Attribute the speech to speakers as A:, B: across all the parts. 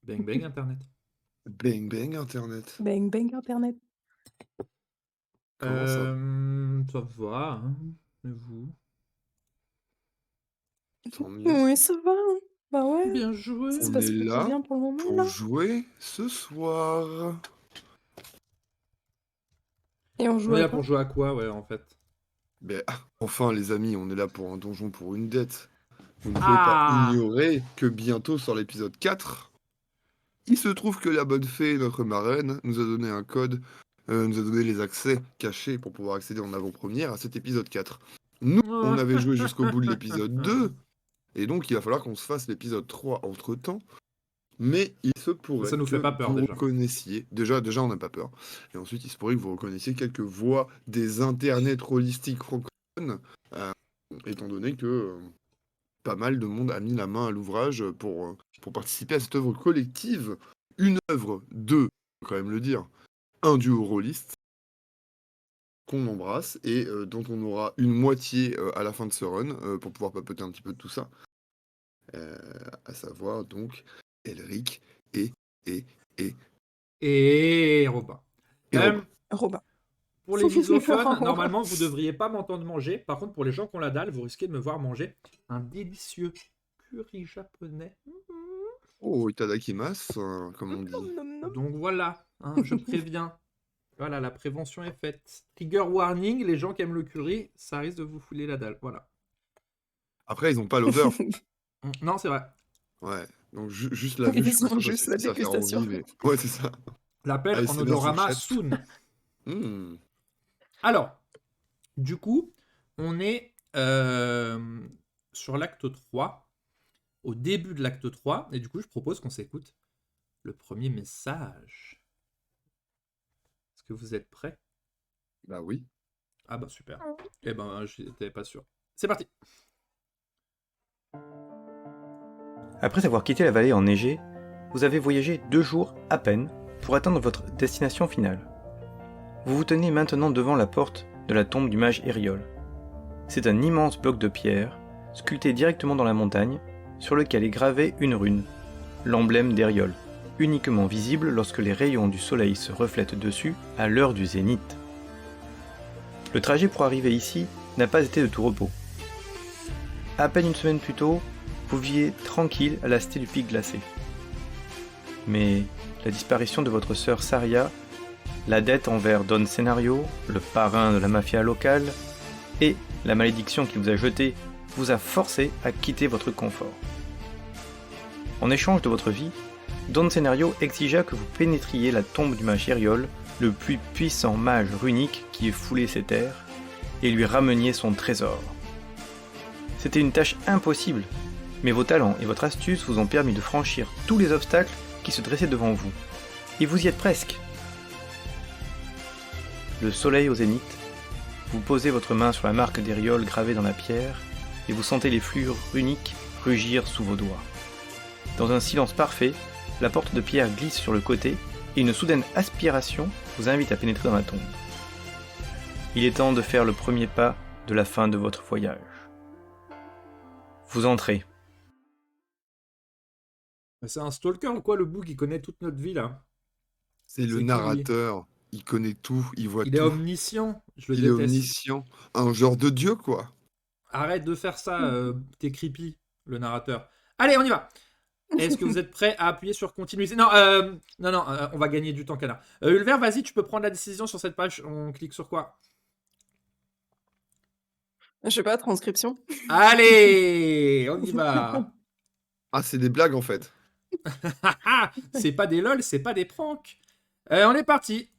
A: Bang bang Internet.
B: Bang bang internet.
C: Bang bang internet.
B: Comment ça va?
A: Ça va, hein, et vous?
B: Tant mieux.
C: Oui, ça va, hein. Bah ouais,
A: Bien
C: ça
A: joué!
C: se
B: On
C: passe
B: est
C: plutôt
B: là
C: bien pour le moment
B: pour
C: là.
B: jouer ce soir.
C: Et on
A: On
C: joue
A: est
C: à
A: là
C: quoi?
A: pour jouer à quoi, ouais, en fait?
B: Mais enfin les amis, on est là pour un donjon pour une dette. Vous ne pouvez pas
A: Ah!
B: ignorer que bientôt sur l'épisode 4, il se trouve que la bonne fée, notre marraine, nous a donné un code, nous a donné les accès cachés pour pouvoir accéder en avant-première à cet épisode 4. Nous, on avait joué jusqu'au bout de l'épisode 2, et donc il va falloir qu'on se fasse l'épisode 3 entre-temps. Mais il se
A: Ça
B: pourrait
A: nous fait
B: que
A: pas peur,
B: vous
A: déjà.
B: reconnaissiez, déjà on n'a pas peur, et ensuite il se pourrait que vous reconnaissiez quelques voix des internets holistiques francophones, euh, étant donné que pas mal de monde a mis la main à l'ouvrage pour participer à cette œuvre collective, une œuvre de, faut quand même le dire, un duo rôliste qu'on embrasse et dont on aura une moitié à la fin de ce run pour pouvoir papoter un petit peu de tout ça, euh, à savoir donc Elric et et et
A: Et Robin.
B: et Robin.
C: Robin.
A: Pour les misophones,
C: Oh.
A: normalement, vous devriez pas m'entendre manger. Par contre, pour les gens qui ont la dalle, vous risquez de me voir manger un délicieux curry japonais.
B: Oh, itadakimasu, comme on dit.
C: Nom, nom, nom.
A: Donc voilà, hein, je préviens. Voilà, la prévention est faite. Trigger warning, les gens qui aiment le curry, ça risque de vous fouler la dalle. Voilà.
B: Après, ils ont pas l'odeur.
A: Non, c'est vrai.
B: Ouais, donc juste la vue, je
C: Ils
B: suis pas
C: ont
B: sûr que ça
C: juste la
B: suffise à faire
C: dégustation.
B: envie, mais ouais, c'est ça.
A: L'appel en
B: ASMR
A: odorama
B: fourchette.
A: soon.
B: Hmm.
A: Alors, du coup, on est sur l'acte 3, au début de l'acte 3, et du coup, je propose qu'on s'écoute le premier message. Est-ce que vous êtes prêts?
B: Bah oui.
A: Ah bah super. Eh ben, j'étais pas sûr. C'est parti.
D: Après avoir quitté la vallée enneigée, vous avez voyagé 2 jours à peine pour atteindre votre destination finale. Vous vous tenez maintenant devant la porte de la tombe du mage Eriol. C'est un immense bloc de pierre, sculpté directement dans la montagne, sur lequel est gravée une rune, l'emblème d'Eriol, uniquement visible lorsque les rayons du soleil se reflètent dessus à l'heure du zénith. Le trajet pour arriver ici n'a pas été de tout repos. À peine une semaine plus tôt, vous viviez tranquille à la cité du pic glacé. Mais la disparition de votre sœur Saria, la dette envers Don Scenario, le parrain de la mafia locale, et la malédiction qui vous a jeté vous a forcé à quitter votre confort. En échange de votre vie, Don Scenario exigea que vous pénétriez la tombe du mage Eriol, le plus puissant mage runique qui ait foulé ces terres, et lui rameniez son trésor. C'était une tâche impossible, mais vos talents et votre astuce vous ont permis de franchir tous les obstacles qui se dressaient devant vous. Et vous y êtes presque. Le soleil au zénith, vous posez votre main sur la marque d'Eriol gravée dans la pierre, et vous sentez les fluides runiques rugir sous vos doigts. Dans un silence parfait, la porte de pierre glisse sur le côté, et une soudaine aspiration vous invite à pénétrer dans la tombe. Il est temps de faire le premier pas de la fin de votre voyage. Vous entrez.
A: C'est un stalker ou quoi, le bout qui connaît toute notre vie là?
B: C'est le
A: C'est qui, lui?
B: narrateur. Il connaît tout, il voit
A: Il est
B: tout.
A: omniscient. Je le
B: Il est
A: déteste.
B: omniscient. Un genre de dieu, quoi.
A: Arrête de faire ça, t'es creepy, le narrateur. Allez, on y va. Est-ce que vous êtes prêts à appuyer sur continuer? Non, on va gagner du temps, canard. Ulver, vas-y, tu peux prendre la décision sur cette page. On clique sur quoi?
C: Je sais pas, transcription.
A: Allez, on y va.
B: Ah, c'est des blagues, en fait.
A: C'est pas des lol, c'est pas des pranks. On est parti.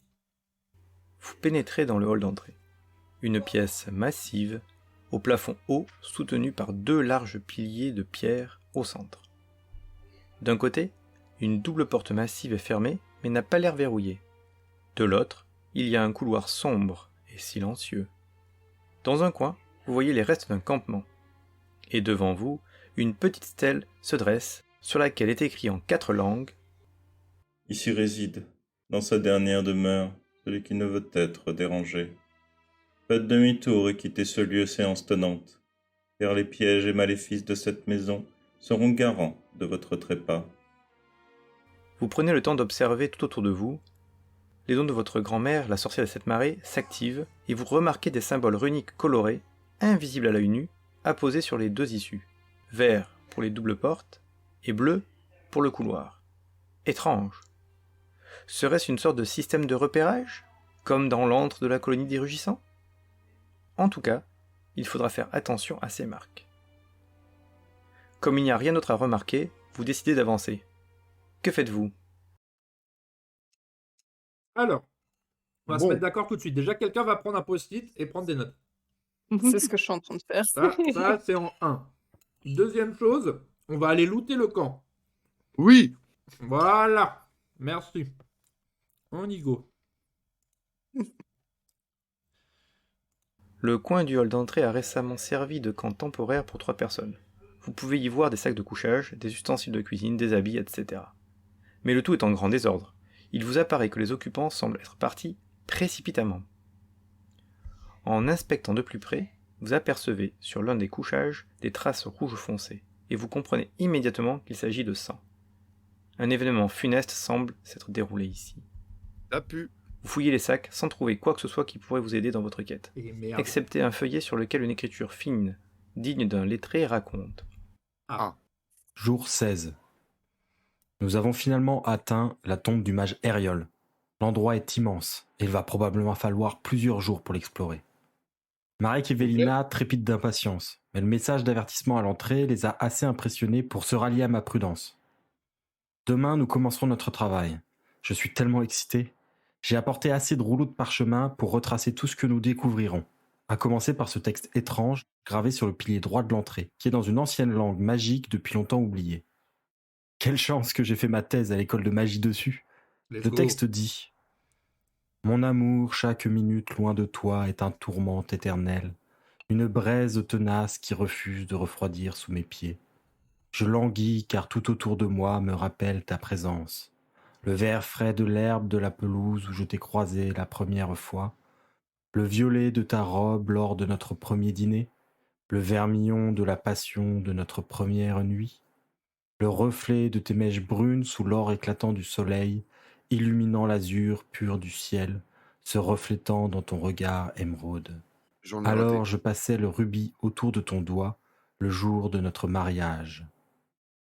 D: Vous pénétrez dans le hall d'entrée. Une pièce massive, au plafond haut, soutenue par 2 larges piliers de pierre au centre. D'un côté, une double porte massive est fermée, mais n'a pas l'air verrouillée. De l'autre, il y a un couloir sombre et silencieux. Dans un coin, vous voyez les restes d'un campement. Et devant vous, une petite stèle se dresse, sur laquelle est écrit en 4 langues «
E: Ici réside, dans sa dernière demeure, celui qui ne veut être dérangé. Faites demi-tour et quittez ce lieu séance tenante, car les pièges et maléfices de cette maison seront garants de votre trépas. »
D: Vous prenez le temps d'observer tout autour de vous. Les dons de votre grand-mère, la sorcière de cette marée, s'activent et vous remarquez des symboles runiques colorés, invisibles à l'œil nu, apposés sur les deux issues. Vert pour les doubles portes et bleu pour le couloir. Étrange. Serait-ce une sorte de système de repérage, comme dans l'antre de la colonie des rugissants? En tout cas, il faudra faire attention à ces marques. Comme il n'y a rien d'autre à remarquer, vous décidez d'avancer. Que faites-vous?
A: Alors, on va se
B: Bon.
A: mettre d'accord tout de suite. Déjà, quelqu'un va prendre un post-it et prendre des notes.
C: C'est ce que je suis en train de faire.
A: Ça c'est en 1. Deuxième chose, on va aller looter le camp.
B: Oui,
A: Voilà. Merci. On y go.
D: Le coin du hall d'entrée a récemment servi de camp temporaire pour 3 personnes. Vous pouvez y voir des sacs de couchage, des ustensiles de cuisine, des habits, etc. Mais le tout est en grand désordre. Il vous apparaît que les occupants semblent être partis précipitamment. En inspectant de plus près, vous apercevez sur l'un des couchages des traces rouges foncées, et vous comprenez immédiatement qu'il s'agit de sang. Un événement funeste semble s'être déroulé ici.
B: ça pue.
D: Vous fouillez les sacs sans trouver quoi que ce soit qui pourrait vous aider dans votre quête,
A: Et merde.
D: excepté un feuillet sur lequel une écriture fine, digne d'un lettré, raconte.
F: Jour 16. Nous avons finalement atteint la tombe du mage Eriol. L'endroit est immense et il va probablement falloir plusieurs jours pour l'explorer. Marek et Vélina trépitent d'impatience, mais le message d'avertissement à l'entrée les a assez impressionnés pour se rallier à ma prudence. Demain, nous commencerons notre travail. Je suis tellement excité. J'ai apporté assez de rouleaux de parchemin pour retracer tout ce que nous découvrirons, à commencer par ce texte étrange gravé sur le pilier droit de l'entrée, qui est dans une ancienne langue magique depuis longtemps oubliée. Quelle chance que j'ai fait ma thèse à l'école de magie dessus.
A: Let's
F: Le
A: go.
F: texte dit « Mon amour, chaque minute loin de toi est un tourment éternel, une braise tenace qui refuse de refroidir sous mes pieds. Je languis car tout autour de moi me rappelle ta présence. Le vert frais de l'herbe de la pelouse où je t'ai croisé la première fois, le violet de ta robe lors de notre premier dîner, le vermillon de la passion de notre première nuit, le reflet de tes mèches brunes sous l'or éclatant du soleil, illuminant l'azur pur du ciel, se reflétant dans ton regard émeraude.
B: J'en ai
F: Alors
B: raté.
F: je passais le rubis autour de ton doigt, le jour de notre mariage.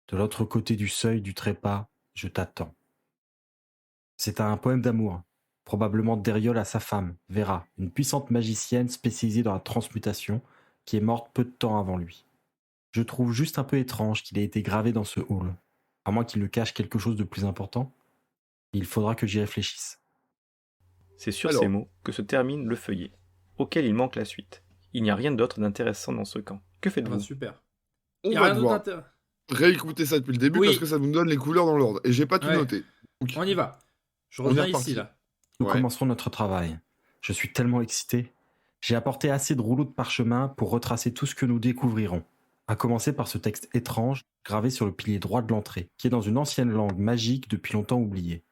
F: De l'autre côté du seuil du trépas, je t'attends. » C'est un poème d'amour, probablement d'Eriol à sa femme, Vera, une puissante magicienne spécialisée dans la transmutation, qui est morte peu de temps avant lui. Je trouve juste un peu étrange qu'il ait été gravé dans ce hall, à moins qu'il ne cache quelque chose de plus important. Il faudra que j'y réfléchisse.
D: C'est sur
B: Alors.
D: ces mots que se termine le feuillet, auquel il manque la suite. Il n'y a rien d'autre d'intéressant dans ce camp. Que
A: Ah bah,
D: faites-vous?
A: super.
B: On
A: Y a
B: va
A: rien d'autre
B: devoir
A: d'intéressant.
B: réécouter ça depuis le début
A: Oui.
B: parce que ça nous donne les couleurs dans l'ordre. Et j'ai pas tout
A: Ouais.
B: noté. Donc,
A: On y va. Je
B: On est
A: reviens
B: reparti.
A: ici là.
F: Nous
B: Ouais.
F: commencerons notre travail. Je suis tellement excité. J'ai apporté assez de rouleaux de parchemin pour retracer tout ce que nous découvrirons, à commencer par ce texte étrange gravé sur le pilier droit de l'entrée, qui est dans une ancienne langue magique depuis longtemps oubliée.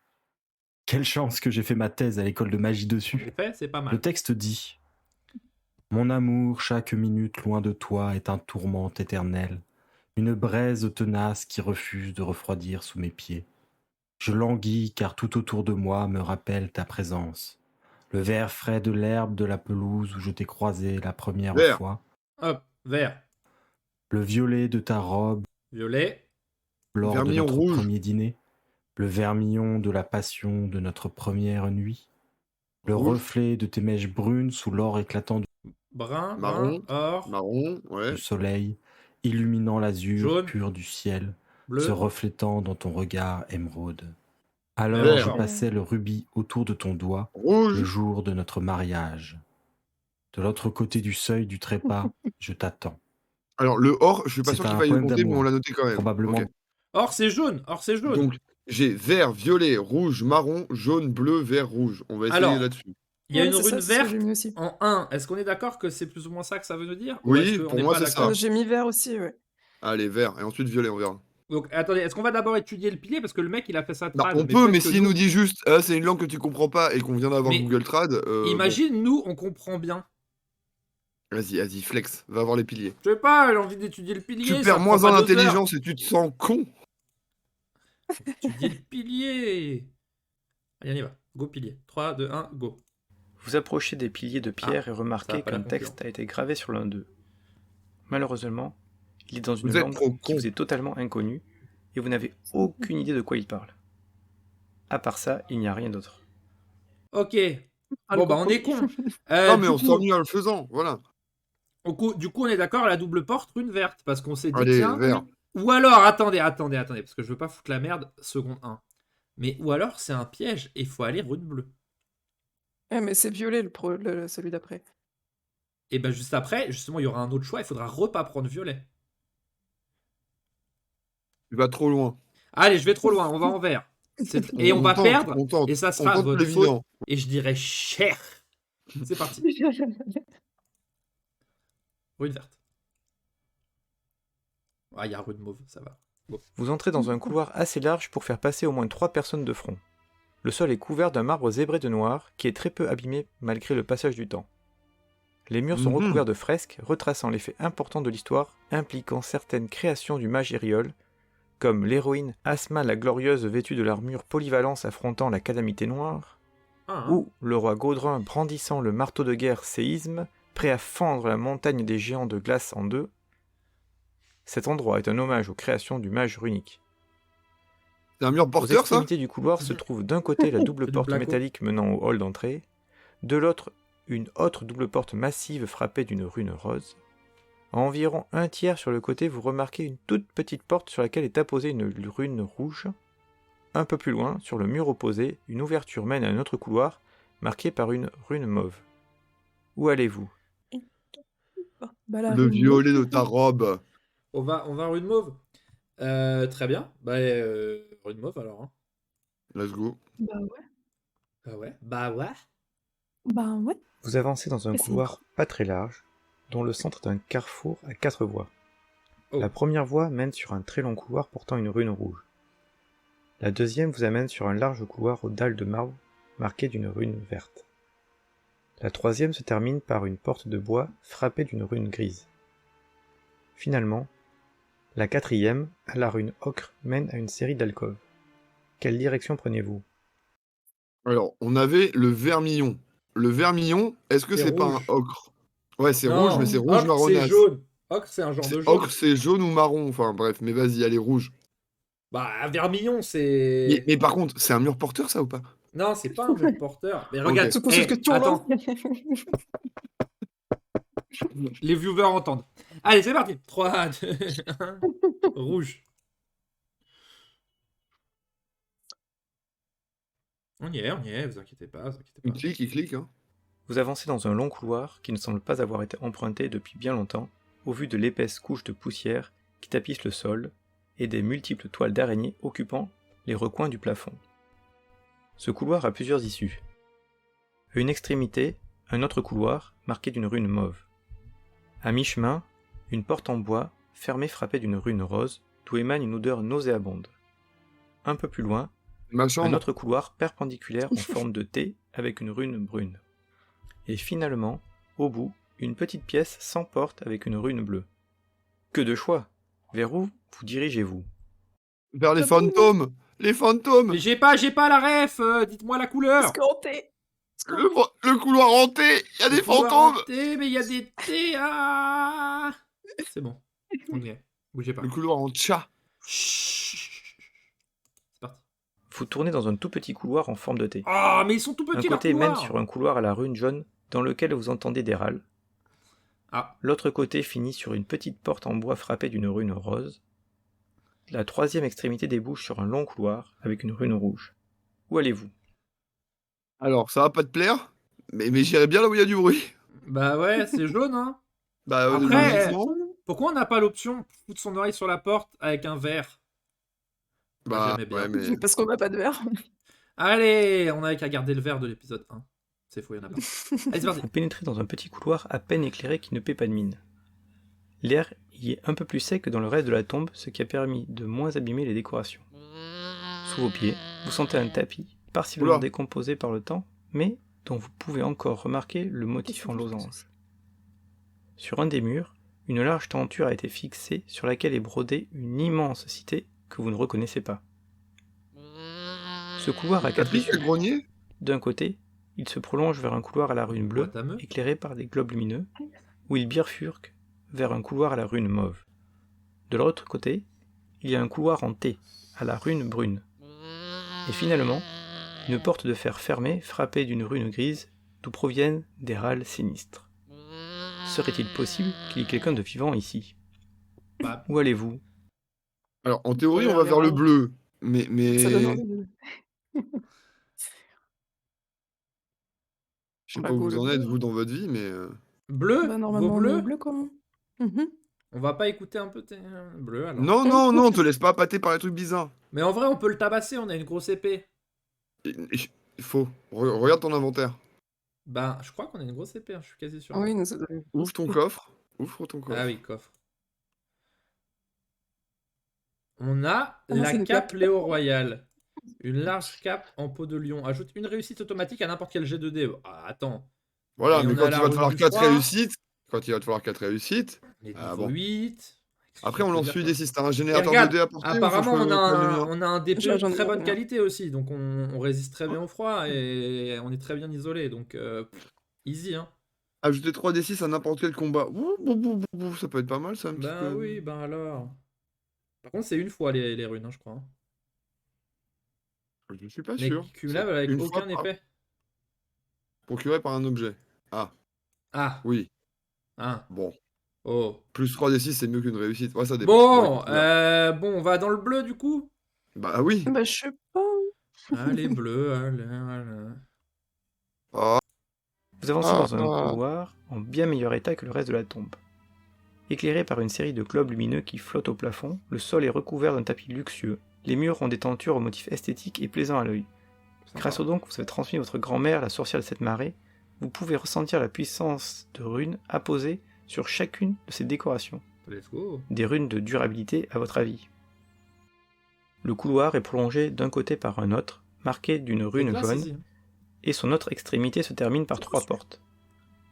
F: Quelle chance que j'ai fait ma thèse à l'école de magie
A: En
F: dessus.
A: effet, c'est pas
F: Le
A: mal.
F: texte dit « Mon amour, chaque minute loin de toi est un tourment éternel, une braise tenace qui refuse de refroidir sous mes pieds. Je languis car tout autour de moi me rappelle ta présence. Le vert frais de l'herbe de la pelouse où je t'ai croisé la première
B: Vert.
F: fois,
A: Hop, vert,
F: le violet de ta robe
A: violet,
F: lors de
B: Vermillon
F: notre
B: rouge.
F: premier dîner, le vermillon de la passion de notre première nuit, le
B: Rouge.
F: reflet de tes mèches brunes sous l'or éclatant
A: brun,
B: Marron,
A: brun, or,
B: marron, ouais.
F: du soleil, illuminant l'azur
A: Jaune.
F: pur du ciel,
A: bleu.
F: se reflétant dans ton regard émeraude. Alors
A: Vert.
F: je passais le rubis autour de ton doigt, le
B: Rouge.
F: jour de notre mariage. De l'autre côté du seuil du trépas, je t'attends.
B: Alors, le or, je suis pas
F: C'est
B: sûr qu'il
F: un
B: faille le
F: poème
B: compter, mais
F: d'amour.
B: on l'a noté quand même.
F: Probablement
B: Ok.
A: Or, c'est jaune. Or, c'est jaune.
B: Donc, j'ai vert, violet, rouge, marron, jaune, bleu, vert, rouge. On va essayer
A: Alors,
B: là-dessus.
A: Il y a
C: Ouais,
A: une
C: c'est ça,
A: rune
C: c'est ce que
A: verte
C: j'ai mis aussi.
A: en 1. Est-ce qu'on est d'accord que c'est plus ou moins ça que ça veut dire?
B: Oui,
A: Ou est-ce qu'on
B: pour
A: n'est
B: moi,
A: pas
B: c'est
A: d'accord?
B: ça.
C: J'ai mis vert aussi, ouais.
B: Allez, vert. Et ensuite, violet, on verra.
A: Donc, attendez, est-ce qu'on va d'abord étudier le pilier? Parce que le mec, il a fait ça
B: Non,
A: trad.
B: on peut,
A: peut-être
B: mais
A: que
B: s'il nous dit juste, ah, c'est une langue que tu comprends pas et qu'on vient d'avoir
A: Mais
B: Google Trad,
A: Imagine, nous, on comprend bien.
B: bon. Vas-y, flex. Va voir les piliers.
A: Je sais pas, j'ai envie d'étudier le pilier.
B: Tu
A: ça
B: perds
A: prend
B: moins
A: pas
B: en
A: 2 heures.
B: intelligence et tu te sens con.
A: Étudier le pilier. piliers. 3, 2, 1, go.
D: Vous approchez des piliers de pierre et
A: ça
D: remarquez
A: va pas
D: qu'un
A: l'air
D: texte a été gravé sur l'un d'eux. Malheureusement, il est dans une
B: Vous êtes
D: langue
B: trop
D: qui
B: con.
D: vous est totalement inconnue et vous n'avez aucune idée de quoi il parle. À part ça, il n'y a rien d'autre.
A: Ok.
C: Ah,
A: Bon,
C: le
A: bah, on
C: coco.
A: est con.
B: Non, mais
A: Du
B: on
A: coup,
B: s'ennuie en le faisant, voilà.
A: du coup, on est d'accord, la double porte, rune verte. Parce qu'on s'est dit,
B: Allez,
A: tiens.
B: vert.
A: Ou alors, attendez, parce que je veux pas foutre la merde, seconde 1. Mais ou alors, c'est un piège et il faut aller rune bleue.
C: Mais c'est violet celui d'après.
A: Et ben juste après, justement, il y aura un autre choix, il faudra repas prendre violet.
B: Tu vas trop loin.
A: Allez, je vais trop loin, on va en vert. Et on va
B: tente,
A: perdre,
B: on tente,
A: et ça
B: on
A: sera
B: tente
A: votre
B: l'évident.
A: faute. Et je dirais cher. C'est parti. Rune verte. Ah, il y a rune mauve, ça va.
D: Vous entrez dans un couloir assez large pour faire passer au moins 3 personnes de front. Le sol est couvert d'un marbre zébré de noir qui est très peu abîmé malgré le passage du temps. Les murs sont recouverts de fresques retraçant les faits importants de l'histoire impliquant certaines créations du mage Ériole, comme l'héroïne Asma la Glorieuse vêtue de l'armure polyvalence affrontant la calamité noire, ou le roi Gaudrin brandissant le marteau de guerre séisme, prêt à fendre la montagne des géants de glace en deux. Cet endroit est un hommage aux créations du mage runique.
B: C'est un mur
D: Aux
B: porteur, ça?
D: extrémités du couloir se trouve d'un côté la double
A: C'est du
D: porte
A: placo.
D: métallique menant au hall d'entrée, de l'autre une autre double porte massive frappée d'une rune rose. À environ un tiers sur le côté, vous remarquez une toute petite porte sur laquelle est apposée une rune rouge. Un peu plus loin, sur le mur opposé, une ouverture mène à un autre couloir, marqué par une rune mauve. Où allez-vous?
C: Bah, la
B: Le
C: rune
B: violet
C: mauve.
B: de ta robe.
A: On va rune mauve. Très bien. Bah, rune mauve alors. Hein.
B: Let's go.
C: Bah ouais.
A: Bah ouais. Bah ouais.
C: Bah ouais.
D: Vous avancez dans un
C: Mais c'est
D: couloir pas très large, dont le centre est un carrefour à 4 voies.
A: Oh.
D: La première voie mène sur un très long couloir portant une rune rouge. La deuxième vous amène sur un large couloir aux dalles de marbre marqué d'une rune verte. La troisième se termine par une porte de bois frappée d'une rune grise. Finalement, la quatrième, à la rune ocre, mène à une série d'alcôves. Quelle direction prenez-vous?
B: Alors, on avait le vermillon. Le vermillon, est-ce que
A: C'est
B: c'est pas un
A: rouge.
B: ocre? Ouais, c'est
A: Non,
B: rouge, mais c'est rouge
A: ocre,
B: marronasse.
A: c'est jaune. Ocre, c'est un genre de jaune.
B: Ocre, c'est jaune ou marron. Enfin, bref, mais vas-y, allez, rouge.
A: Bah, vermillon, c'est.
B: Mais par contre, c'est un mur porteur, ça, ou pas?
A: Non, c'est pas un mur porteur. Mais regarde,
C: C'est pour cette question là.
A: attends, les viewers entendent. Allez, c'est parti. 3, 2, 1. Rouge. On y est, vous inquiétez pas, vous inquiétez pas.
B: Il clique, hein.
D: Vous avancez dans un long couloir qui ne semble pas avoir été emprunté depuis bien longtemps, au vu de l'épaisse couche de poussière qui tapisse le sol et des multiples toiles d'araignées occupant les recoins du plafond. Ce couloir a plusieurs issues. À une extrémité, un autre couloir marqué d'une rune mauve. À mi-chemin, une porte en bois fermée frappée d'une rune rose d'où émane une odeur nauséabonde. Un peu plus loin,
B: Ma
D: un
B: chambre.
D: autre couloir perpendiculaire en forme de T avec une rune brune. Et finalement, au bout, une petite pièce sans porte avec une rune bleue. Que de choix! Vers où vous dirigez-vous?
B: Vers les fantômes. Les fantômes.
A: Mais j'ai pas la ref, dites-moi la couleur.
C: Escompté.
B: Le couloir hanté. Il y a des
A: Le couloir
B: fantômes.
A: hanté, mais il y a des T. Ah c'est bon, on y est. Bougez pas.
B: Le couloir en chat.
A: Chut. C'est parti.
D: Vous tournez dans un tout petit couloir en forme de T.
A: Ah, mais ils sont tout
D: Un
A: petits, leurs
D: côté mène
A: couloirs.
D: sur un couloir à la rune jaune dans lequel vous entendez des râles.
A: Ah,
D: L'autre côté finit sur une petite porte en bois frappée d'une rune rose. La troisième extrémité débouche sur un long couloir avec une rune rouge. Où allez-vous?
B: Alors, ça va pas te plaire, mais j'irai bien là où il y a du bruit.
A: bah ouais, c'est jaune, hein.
B: Bah,
A: Après,
B: logiquement.
A: Pourquoi on n'a pas l'option foutre son oreille sur la porte avec un verre?
B: Bah,
A: j'aimais bien.
B: ouais, mais.
C: Parce qu'on n'a pas de verre.
A: Allez, on avait qu'à garder le verre de l'épisode 1. C'est faux, il y en a pas. Allez, c'est parti.
D: Vous pénétrez dans un petit couloir à peine éclairé qui ne paie pas de mine. L'air y est un peu plus sec que dans le reste de la tombe, ce qui a permis de moins abîmer les décorations. Sous vos pieds, vous sentez un tapis, partiellement
B: Oula.
D: décomposé par le temps, mais dont vous pouvez encore remarquer le motif en losange. Sur un des murs, une large tenture a été fixée sur laquelle est brodée une immense cité que vous ne reconnaissez pas. Ce couloir a
B: T'as
D: 4
B: pris
D: issues.
B: le grenier?
D: D'un côté, il se prolonge vers un couloir à la rune bleue,
A: Boîte à meux.
D: éclairé par des globes lumineux, où il bifurque vers un couloir à la rune mauve. De l'autre côté, il y a un couloir en T, à la rune brune. Et finalement, une porte de fer fermée frappée d'une rune grise, d'où proviennent des râles sinistres. Serait-il possible qu'il y ait quelqu'un de vivant ici?
A: Bah,
D: Où allez-vous?
B: Alors, en théorie,
A: Ouais,
B: on va
A: les
B: vers le
A: rats.
B: bleu.
C: Ça donne
B: Mais
C: envie de-
B: je sais
C: Bah,
B: pas où
C: go
B: vous
C: le
B: en êtes,
C: bleu.
B: vous, dans votre vie, mais...
A: Bleu,
C: Bah,
A: vos
C: normalement, on est au
A: bleus.
C: bleu, quoi. Mhm.
A: On va pas écouter un peu tes bleus alors.
B: Non, non, non, on te laisse pas appâter par les trucs bizarres.
A: Mais en vrai, on peut le tabasser, on a une grosse épée.
B: Il faut. Regarde ton inventaire.
A: Bah, je crois qu'on a une grosse épée, hein, je suis quasi sûr.
C: Ah oui, nous, ça donne-
B: Ouvre ton coffre. Ouvre ton coffre.
A: Ah oui, coffre. On a
C: c'est
A: la
C: une
A: cape
C: cape.
A: Léo Royal. Une large cape en peau de lion. Ajoute une réussite automatique à n'importe quel jet de dés. Ah, attends.
B: Voilà,
A: Et
B: mais
A: on a
B: quand
A: la
B: il va te
A: rune
B: falloir
A: du
B: 4
A: froid.
B: réussites,
A: On est
B: Ah,
A: niveau
B: bon.
A: 8.
B: Après on lance celui des 6. T'as un
A: Et
B: générateur
A: regarde,
B: de dés à porter ou faut
A: apparemment,
B: que je
A: on a
B: prenne le
A: un,
B: mien
A: on a un DPE de
C: J'en ai
A: très bonne
C: rien.
A: qualité aussi. Donc, on résiste très bien au froid et on est très bien isolé. Donc, easy, hein.
B: Ajouter 3 des 6 à n'importe quel combat. Ça peut être pas mal ça un petit
A: Ben
B: peu.
A: oui, ben alors. Par contre, c'est une fois les runes, hein, je crois. hein.
B: Je suis pas
A: Mais
B: sûr.
A: cumulable
B: C'est
A: avec
B: une
A: aucun
B: fois par-
A: épée.
B: Procuré par un objet.
A: Ah,
B: Oui.
A: hein.
B: Bon.
A: Oh.
B: Plus 3 des 6 c'est mieux qu'une réussite. Ouais, ça dépend.
A: Bon,
B: Ouais,
A: bon, on va dans le bleu du coup.
B: Bah oui.
C: Bah, je sais pas.
A: Allez, bleu, allez.
B: Ah,
D: Vous avancez dans un
B: ah.
D: couloir en bien meilleur état que le reste de la tombe. Éclairé par une série de globes lumineux qui flottent au plafond, le sol est recouvert d'un tapis luxueux. Les murs ont des tentures aux motifs esthétiques et plaisants à l'œil. Grâce au don que vous avez transmis à votre grand-mère, la sorcière de cette marée, vous pouvez ressentir la puissance de runes apposées sur chacune de ces décorations.
A: Let's go.
D: Des runes de durabilité à votre avis. Le couloir est prolongé d'un côté par un autre, marqué d'une rune
A: C'est classe,
D: jaune,
A: ici, hein.
D: et son autre extrémité se termine par 3 portes.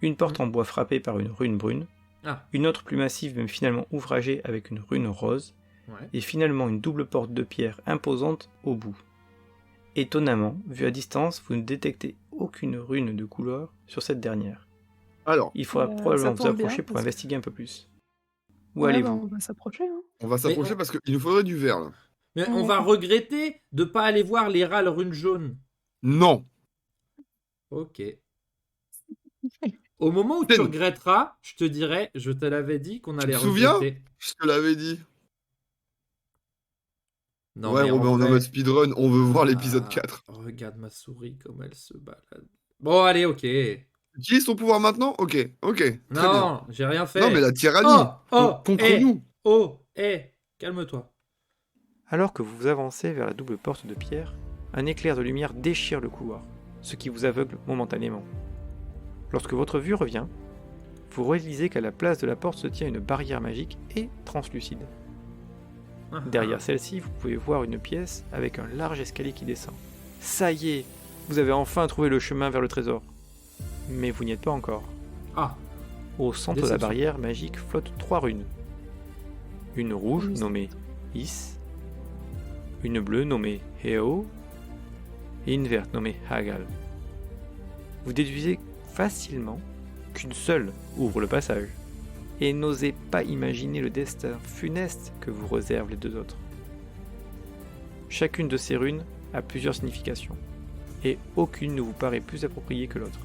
D: Une porte en bois frappée par une rune brune,
A: Ah,
D: une autre plus massive mais finalement ouvragée avec une rune rose,
A: ouais.
D: et finalement une double porte de pierre imposante au bout. Étonnamment, vu à distance, vous ne détectez aucune rune de couleur sur cette dernière.
B: Alors,
D: Il faudra
C: ça
D: probablement vous
C: tombe bien,
D: approcher pour
C: parce que-
D: investiguer un peu plus. Où
C: Ouais, bah,
D: allez-vous?
C: on va s'approcher. Hein.
B: on va s'approcher
A: Mais on-
B: parce qu'il nous faudrait du vert là.
A: Mais on va regretter de pas aller voir les râles runes jaunes.
B: Non.
A: Ok. Au moment où tu
B: Ten.
A: regretteras, je te dirai, je te l'avais dit qu'on allait
B: te souviens
A: regretter.
B: Je te l'avais dit.
A: Non,
B: Ouais,
A: mais
B: Robin,
A: en
B: on est en
A: vrai-
B: mode speedrun, on veut voir
A: Ah,
B: l'épisode 4.
A: Regarde ma souris comme elle se balade. Bon, allez, ok.
B: Utilise ton pouvoir maintenant. Ok, très bien.
A: Non, j'ai rien fait.
B: Non, mais la tyrannie contre
A: hé,
B: nous.
A: Oh, calme-toi.
D: Alors que vous avancez vers la double porte de pierre, un éclair de lumière déchire le couloir, ce qui vous aveugle momentanément. Lorsque votre vue revient, vous réalisez qu'à la place de la porte se tient une barrière magique et translucide. Derrière celle-ci, vous pouvez voir une pièce avec un large escalier qui descend. Ça y est, vous avez enfin trouvé le chemin vers le trésor. Mais vous n'y êtes pas encore.
A: Ah,
D: Au centre de la
A: Déception.
D: barrière magique flottent 3 runes. Une rouge nommée Is, une bleue nommée Heo, et une verte nommée Hagal. Vous déduisez facilement qu'une seule ouvre le passage, et n'osez pas imaginer le destin funeste que vous réservent les deux autres. Chacune de ces runes a plusieurs significations, et aucune ne vous paraît plus appropriée que l'autre.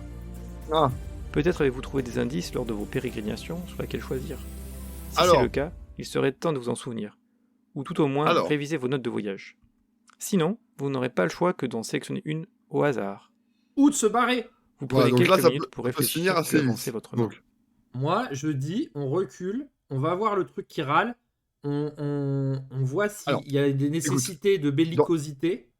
B: Ah.
D: Peut-être avez-vous trouvé des indices lors de vos pérégrinations sur laquelle choisir. Si
B: Alors.
D: c'est le cas, il serait temps de vous en souvenir, ou tout au moins
B: Alors.
D: réviser vos notes de voyage. Sinon, vous n'aurez pas le choix que d'en sélectionner une au hasard.
A: où de se barrer?
D: Vous
B: Voilà,
D: prenez
B: donc
D: quelques
B: là, ça
D: minutes
B: peut-
D: pour
B: ça peut se
D: réfléchir
B: finir
D: puis
B: assez
D: avancer
B: vite.
D: votre main.
B: Donc,
A: Moi, je dis, on recule, on va voir le truc qui râle, on voit s'il
B: Alors,
A: y a des nécessités de bellicosité.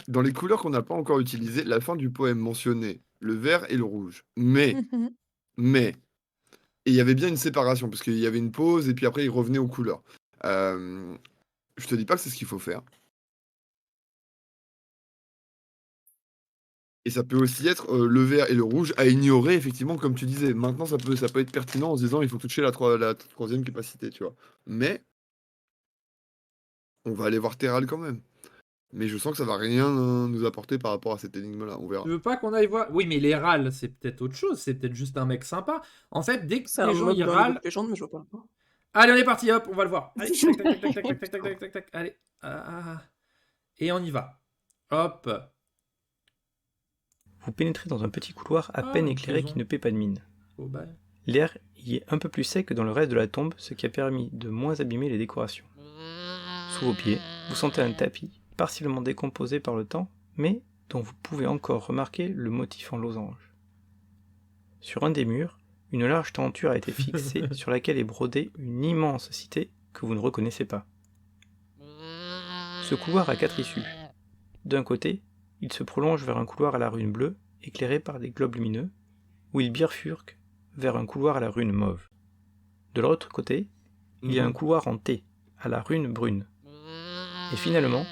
B: dans les couleurs qu'on n'a pas encore utilisées, la fin du poème mentionnait le vert et le rouge. Mais, et il y avait bien une séparation, parce qu'il y avait une pause, et puis après, il revenait aux couleurs. Je te dis pas que c'est ce qu'il faut faire. Et ça peut aussi être le vert et le rouge à ignorer, effectivement, comme tu disais. Maintenant, ça peut être pertinent en se disant il faut toucher la troisième capacité, tu vois. Mais, on va aller voir Terral quand même. Mais je sens que ça va rien nous apporter par rapport à cette énigme-là. On verra.
A: Tu veux pas qu'on aille voir? Oui, mais les râles, c'est peut-être autre chose. C'est peut-être juste un mec sympa. En fait, dès que
C: C'est
A: les
C: un
A: gens
C: mob
A: ils
C: dans League
A: râlent.
C: of Legends, mais je vois pas le rapport.
A: Allez, on est parti, hop, on va le voir. Allez, tac, tac, tac, tac, tac, tac, tac, tac, tac, tac, tac, allez. Et on y va. Hop.
D: Vous pénétrez dans un petit couloir à
A: Ah,
D: peine
A: une
D: éclairé
A: prison.
D: qui ne paie pas de mine.
A: Oh, bah.
D: L'air y est un peu plus sec que dans le reste de la tombe, ce qui a permis de moins abîmer les décorations. Sous vos pieds, vous sentez un tapis, partiellement décomposé par le temps, mais dont vous pouvez encore remarquer le motif en losange. Sur un des murs, une large tenture a été fixée sur laquelle est brodée une immense cité que vous ne reconnaissez pas. Ce couloir a 4 issues. D'un côté, il se prolonge vers un couloir à la rune bleue, éclairé par des globes lumineux, où il bifurque vers un couloir à la rune mauve. De l'autre côté, il y a un couloir en T, à la rune brune. Et finalement,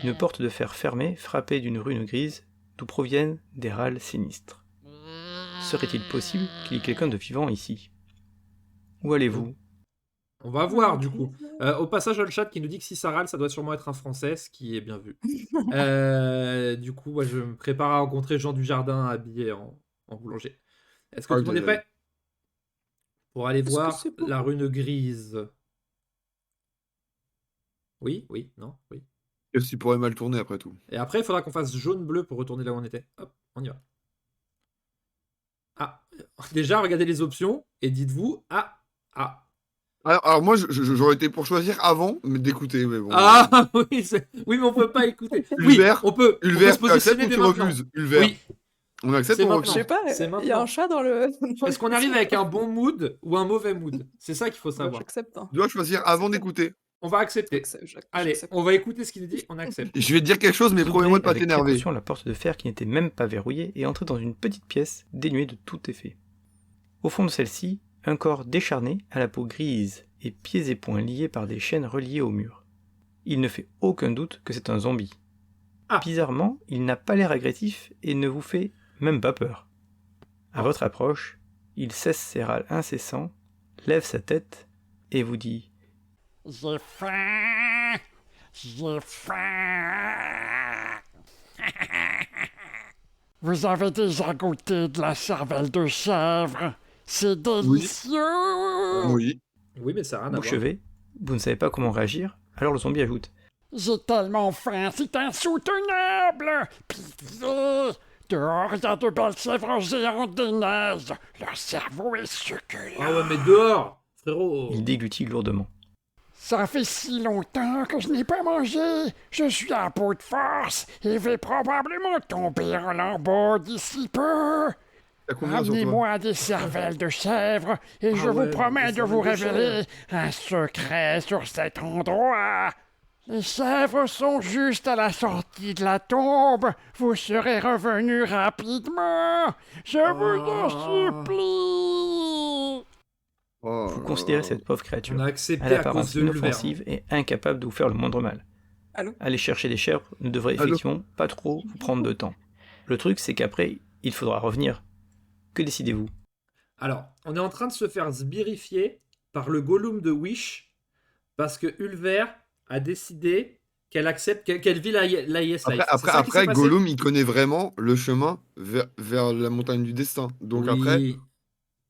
D: une porte de fer fermée frappée d'une rune grise, d'où proviennent des râles sinistres. Serait-il possible qu'il y ait quelqu'un de vivant ici? Où allez-vous?
A: On va voir, du coup. Au passage, le chat qui nous dit que si ça râle, ça doit sûrement être un Français, ce qui est bien vu. Du coup, moi, je me prépare à rencontrer Jean Dujardin habillé en boulanger. Est-ce que tout le monde est prêt pour aller
C: Est-ce que
A: voir
C: c'est beau?
A: la rune grise? Oui, non, oui.
B: Qu'est-ce qui pourrait mal tourner après tout?
A: Et après, il faudra qu'on fasse jaune-bleu pour retourner là où on était. Hop, on y va. Ah, déjà, regardez les options et dites-vous,
B: Alors moi, j'aurais été pour choisir avant, mais d'écouter. Mais bon.
A: Ah oui, oui, mais on peut pas écouter.
B: Ulver,
A: oui, on peut
B: Ulver,
A: se
B: tu acceptes
A: positionner
B: ou
A: dès
B: tu
A: maintenant.
B: refuses? Ulver.
A: Oui.
B: On accepte
A: C'est
B: ou on
A: maintenant.
C: Je
B: refuse?
C: sais pas,
A: C'est
C: il y a
A: maintenant.
C: un chat dans le.
A: Est-ce qu'on arrive avec un bon mood ou un mauvais mood? C'est ça qu'il faut
C: Bah,
A: savoir.
C: j'accepte. Hein.
B: Tu dois choisir avant d'écouter.
A: On va accepter. Allez,
C: J'accepte.
A: on va écouter ce qu'il dit, on accepte.
B: Je vais te dire quelque chose, mais
D: Vous
B: promets-moi
D: ouvrez
B: de pas
D: avec
B: t'énerver.
D: précaution la porte de fer qui n'était même pas verrouillée et entrez dans une petite pièce dénuée de tout effet. Au fond de celle-ci, un corps décharné, à la peau grise et pieds et poings liés par des chaînes reliées au mur. Il ne fait aucun doute que c'est un zombie.
A: Ah.
D: Bizarrement, il n'a pas l'air agressif et ne vous fait même pas peur. À votre approche, il cesse ses râles incessants, lève sa tête et vous dit «
G: J'ai faim, j'ai faim. Vous avez déjà goûté de la cervelle de chèvre? C'est délicieux.
B: Oui.
A: Oui, mais ça a rien à voir.
D: bouche-bée, vous ne savez pas comment réagir, alors le zombie ajoute «
G: J'ai tellement faim, c'est insoutenable. Pitié. Dehors, il y a de belles chèvres géantes des neiges. Leur cerveau est succulent.
A: Ah ouais, mais dehors, frérot.
D: Il déglutit lourdement.
G: Ça fait si longtemps que je n'ai pas mangé. Je suis à bout de force et vais probablement tomber en lambeaux d'ici peu.
B: T'as combien sur toi?
G: Amenez-moi des cervelles de chèvre et je vous promets de vous révéler un secret sur cet endroit. Les chèvres sont juste à la sortie de la tombe. Vous serez revenus rapidement. Je vous en supplie.
B: Oh,
D: Vous considérez cette pauvre
A: On
D: créature,
A: a
D: à
A: accepté à
D: l'apparence
A: cause de Ulver.
D: inoffensive et incapable de vous faire le moindre mal.
C: Allô?
D: Aller chercher des chèvres ne devrait effectivement pas trop vous prendre de temps. Le truc, c'est qu'après, il faudra revenir. Que décidez-vous?
A: Alors, on est en train de se faire sbirifier par le Gollum de Wish parce que Ulver a décidé qu'elle accepte, qu'elle vit la Yes Life. C'est ça qui s'est
B: Après
A: passé.
B: Gollum, il connaît vraiment le chemin vers la montagne du destin. Donc
A: Oui.
B: après,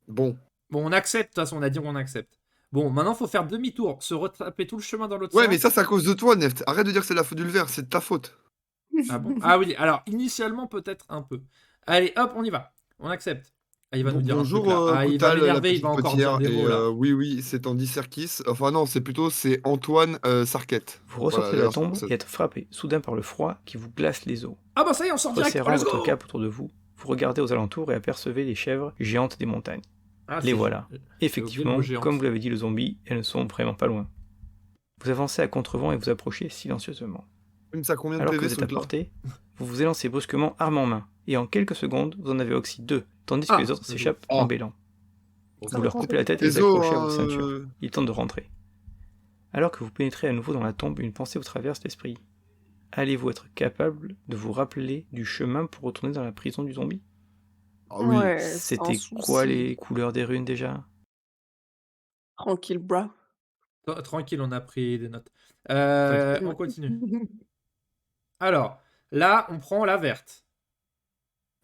B: bon.
A: Bon, on accepte, de toute façon, on a dit qu'on accepte. Bon, maintenant, il faut faire demi-tour, se retaper tout le chemin dans l'autre
B: Ouais,
A: sens.
B: mais ça, c'est à cause de toi, Neft. Arrête de dire que c'est la faute d'Ulver, c'est de ta faute.
A: Ah bon? Ah oui, alors, initialement, peut-être un peu. Allez, hop, on y va. On accepte. Ah, il va nous dire
B: Bonjour,
A: un truc, là. Ah, il va
B: Koutal, la
A: m'énerver, il
B: petite
A: va encore
B: potière,
A: dire des
B: et,
A: mots, là.
B: oui, c'est Andy Serkis. Enfin non, c'est Antoine Sarquette.
D: Vous ressortez de la tombe et êtes frappé soudain par le froid qui vous glace les os.
A: Ah bah ça y est, on sort direct.
D: Resserrant
A: Let's
D: votre
A: go.
D: cape autour de vous, vous regardez aux alentours et apercevez les chèvres géantes des montagnes.
A: Ah,
D: Les
A: c'est-
D: voilà.
A: j'ai oublié
D: Effectivement,
A: le mot géante.
D: comme vous l'avez dit le zombie, elles ne sont vraiment pas loin. Vous avancez à contre-vent et vous approchez silencieusement.
B: Ça a combien de
D: Alors que
B: PV
D: vous
B: ce
D: êtes à
B: truc-là?
D: portée, vous vous élancez brusquement arme en main, et en quelques secondes, vous en avez oxy 2, tandis que
A: Ah,
D: les autres
A: c'est
D: s'échappent
B: bon.
D: en bêlant.
C: Ça
D: Vous leur
C: reprend
D: coupez la tête et les
B: Désolé,
D: accrochez à votre ceinture. Ils tentent de rentrer. Alors que vous pénétrez à nouveau dans la tombe, une pensée vous traverse l'esprit. Allez-vous être capable de vous rappeler du chemin pour retourner dans la prison du zombie?
B: Ah oui.
C: Ouais, c'est
D: C'était
C: un
D: quoi
C: souci.
D: les couleurs des runes déjà?
C: Tranquille, bra.
A: Tranquille, on a pris des notes. On continue. Alors, là, on prend la verte.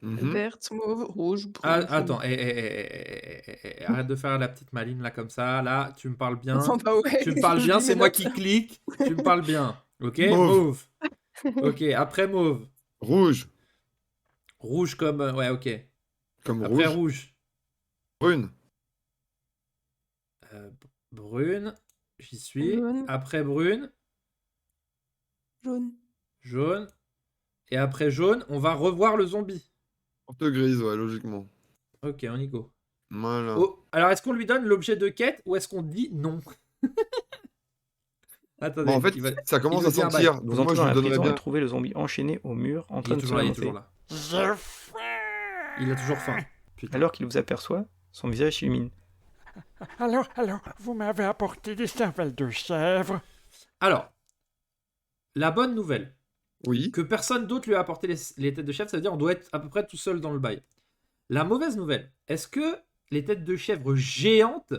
B: Mhm.
C: Verte, mauve, rouge,
A: Ah,
C: brune.
A: attends, arrête de faire la petite maline là comme ça. Là, tu me parles bien.
C: Enfin, bah ouais,
A: Tu me parles
C: je
A: bien,
C: lis
A: c'est
C: mes
A: moi
C: notes.
A: qui clique. Tu me parles bien. Ok,
B: Mauve.
A: mauve. Ok, après mauve.
B: Rouge.
A: Rouge comme. Ouais, ok.
B: Comme
A: Après
B: rouge.
A: rouge.
B: Brune.
A: Brune. J'y suis.
C: Jaune.
A: Après brune.
C: Jaune.
A: Jaune. Et après jaune, on va revoir le zombie.
B: Porte grise, ouais, logiquement.
A: Ok, on y go.
B: Voilà.
A: Oh, alors, est-ce qu'on lui donne l'objet de quête ou est-ce qu'on dit non? Attendez,
B: Bon, en fait, ça commence
A: nous
B: à
A: dit un bail.
B: sentir.
D: Vous
B: Donc moi,
D: entrez
B: je
D: dans
B: lui
D: la
B: donnerais
D: prison
B: bien.
D: et trouvez le zombie enchaîné au mur en
A: Il
D: train
A: est
D: de
A: toujours là, il est
D: se
A: toujours
D: remonter.
A: là.
G: J'ai faim.
A: Il a toujours faim. Putain.
D: Alors qu'il vous aperçoit, son visage s'illumine.
G: Alors, vous m'avez apporté des cervelles de chèvre.
A: Alors, la bonne nouvelle,
B: Oui.
A: que personne d'autre lui a apporté les têtes de chèvre, ça veut dire qu'on doit être à peu près tout seul dans le bail. La mauvaise nouvelle, est-ce que les têtes de chèvre géantes,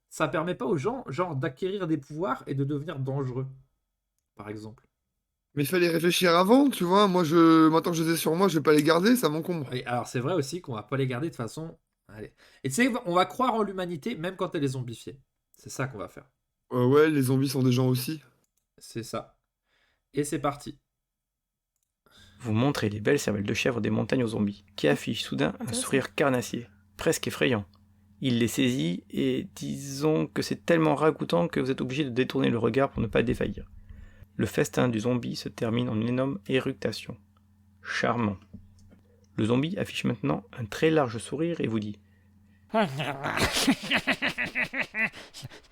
A: ça permet pas aux gens, genre, d'acquérir des pouvoirs et de devenir dangereux, par exemple?
B: Mais il fallait réfléchir avant, tu vois. Maintenant que je les ai sur moi, je vais pas les garder, ça m'encombre.
A: Oui, alors c'est vrai aussi qu'on va pas les garder de toute façon. Allez. Et tu sais, on va croire en l'humanité même quand elle est zombifiée. C'est ça qu'on va faire.
B: Ouais, les zombies sont des gens aussi.
A: C'est ça. Et c'est parti.
D: Vous montrez les belles cervelles de chèvre des montagnes aux zombies, qui affichent soudain un sourire carnassier, presque effrayant. Il les saisit et disons que c'est tellement ragoûtant que vous êtes obligé de détourner le regard pour ne pas défaillir. Le festin du zombie se termine en une énorme éructation. Charmant. Le zombie affiche maintenant un très large sourire et vous dit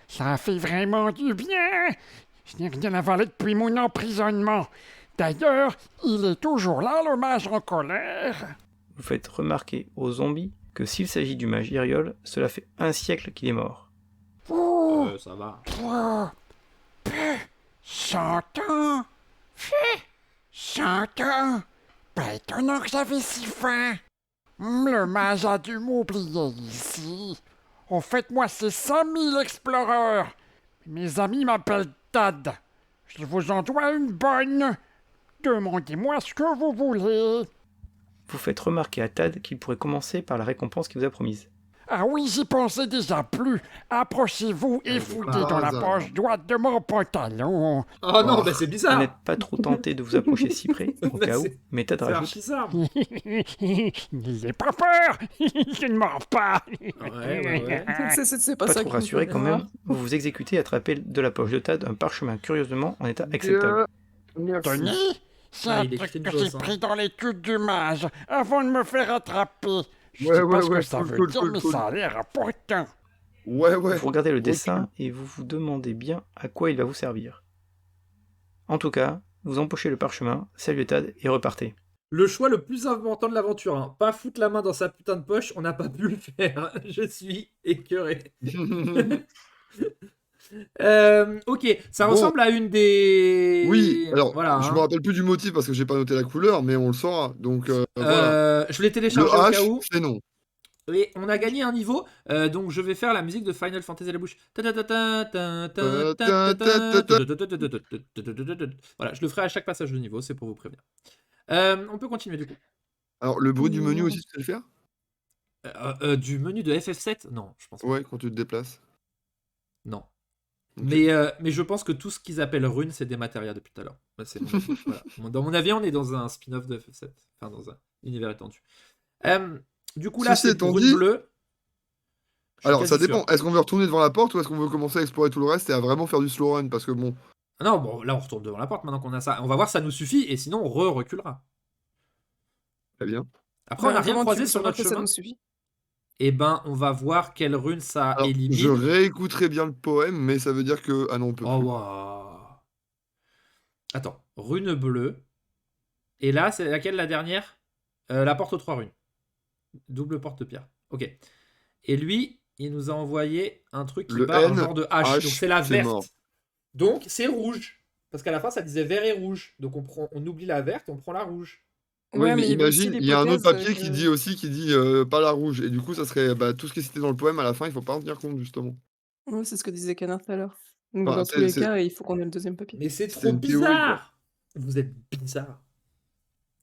G: Ça a fait vraiment du bien. Je n'ai rien avalé depuis mon emprisonnement. D'ailleurs, il est toujours là, le mage en colère.
D: Vous faites remarquer au zombie que s'il s'agit du mage Iriol, cela fait 1 siècle qu'il est mort.
G: Oh,
A: Ça va.
G: 3, 100 ans. 100 ans. Pas étonnant que j'avais si faim. Le mage a dû m'oublier ici. En fait, moi, c'est 100 000 exploreurs. Mes amis m'appellent Tad. Je vous en dois une bonne. Demandez-moi ce que vous voulez.
D: Vous faites remarquer à Tad qu'il pourrait commencer par la récompense qu'il vous a promise.
G: Ah oui, j'y pensais déjà plus. Approchez-vous et fouillez dans la poche droite de mon pantalon.
A: Oh non,
B: Oh.
A: bah c'est
D: Vous
A: bizarre.
D: n'êtes pas trop tenté de vous approcher si près, au cas où,
A: C'est-
D: mais Tad
A: C'est
D: rajoute
A: archi-bizarre.
G: N'ayez pas peur. Je ne mords pas.
A: Ouais.
C: C'est pas
D: Pas
C: ça
D: trop
C: qui me
D: rassuré
C: fait
D: quand
C: peur.
D: même, vous vous exécutez et attrapez de la poche de Tad un parchemin curieusement en état acceptable.
B: Merci.
G: Tenez, c'est
A: Ah,
G: un
A: il est
G: truc
A: écrit une
G: que
A: chose,
G: j'ai
A: hein.
G: pris dans l'étude du mage avant de me faire attraper. Je
B: Ouais,
G: sais pas
B: ouais,
G: ce que
B: ouais,
G: ça
B: cool,
G: veut
B: cool,
G: dire,
B: cool,
G: mais
B: cool.
G: ça a l'air important.
B: Ouais.
D: Vous regardez le dessin et vous vous demandez bien à quoi il va vous servir. En tout cas, vous empochez le parchemin, saluez Tad et repartez.
A: Le choix le plus important de l'aventure, hein. Pas foutre la main dans sa putain de poche, on n'a pas pu le faire. Je suis écœuré. Ok, ça
B: Bon.
A: ressemble à une des...
B: Oui, alors,
A: voilà,
B: je
A: hein.
B: me rappelle plus du motif parce que j'ai pas noté la couleur, mais on le saura. Donc, voilà.
A: Je l'ai
B: Le
A: téléchargé au cas
B: H,
A: où.
B: c'est non.
A: Et on a gagné un niveau, donc je vais faire la musique de Final Fantasy à la bouche. Voilà, je le ferai à chaque passage de niveau, c'est pour vous prévenir. On peut continuer du coup.
B: Alors, le bruit du menu aussi, tu sais le faire?
A: Du menu de FF7? Non, je pense pas.
B: Ouais, quand tu te déplaces.
A: Non.
B: Ok.
A: Mais je pense que tout ce qu'ils appellent rune, c'est des matérias depuis tout à l'heure. Bah, c'est mon avis, voilà. Dans mon avis, on est dans un spin-off de FF7. Enfin, dans un univers étendu. Du coup, là,
B: Ceci
A: c'est
B: étant
A: pour
B: dit-
A: une bleue. Je suis
B: Alors,
A: quasi
B: ça dépend.
A: sûr.
B: Est-ce qu'on veut retourner devant la porte ou est-ce qu'on veut commencer à explorer tout le reste et à vraiment faire du slow run? Parce que bon,
A: Ah non, bon, là, on retourne devant la porte maintenant qu'on a ça. On va voir si ça nous suffit et sinon, on reculera.
B: très bien.
A: Après, on n'a rien
C: Comment tu
A: croisé
C: veux
A: sur
C: savoir
A: notre
C: que ça
A: chemin.
C: nous suffit?
A: Eh ben, on va voir quelle rune ça
B: Alors,
A: élimine.
B: je réécouterai bien le poème, mais ça veut dire que... Ah non, on peut
A: Oh,
B: plus.
A: waouh. Attends, rune bleue. Et là, c'est laquelle la dernière? La porte aux 3 runes. Double porte-pierre. Ok. Et lui, il nous a envoyé un truc qui
B: Le
A: bat un
B: N,
A: genre de hache.
B: H,
A: Donc c'est la
B: c'est
A: verte.
B: mort.
A: Donc c'est rouge. Parce qu'à la fin, ça disait vert et rouge. Donc on oublie la verte et on prend la rouge.
B: Oui,
C: Ouais,
B: mais
C: mais il y avait aussi
B: imagine, il y a un autre
C: l'hypothèse
B: papier qui dit aussi, pas la rouge. Et du coup, ça serait tout ce qui est cité dans le poème, à la fin, il faut pas en tenir compte, justement.
C: Ouais, c'est ce que disait Canard tout à l'heure. Donc
B: Enfin,
C: dans tous les cas, il faut qu'on ait le deuxième papier.
A: Mais c'est
B: C'est
A: trop
B: une théorie, quoi.
A: bizarre. Vous êtes bizarre.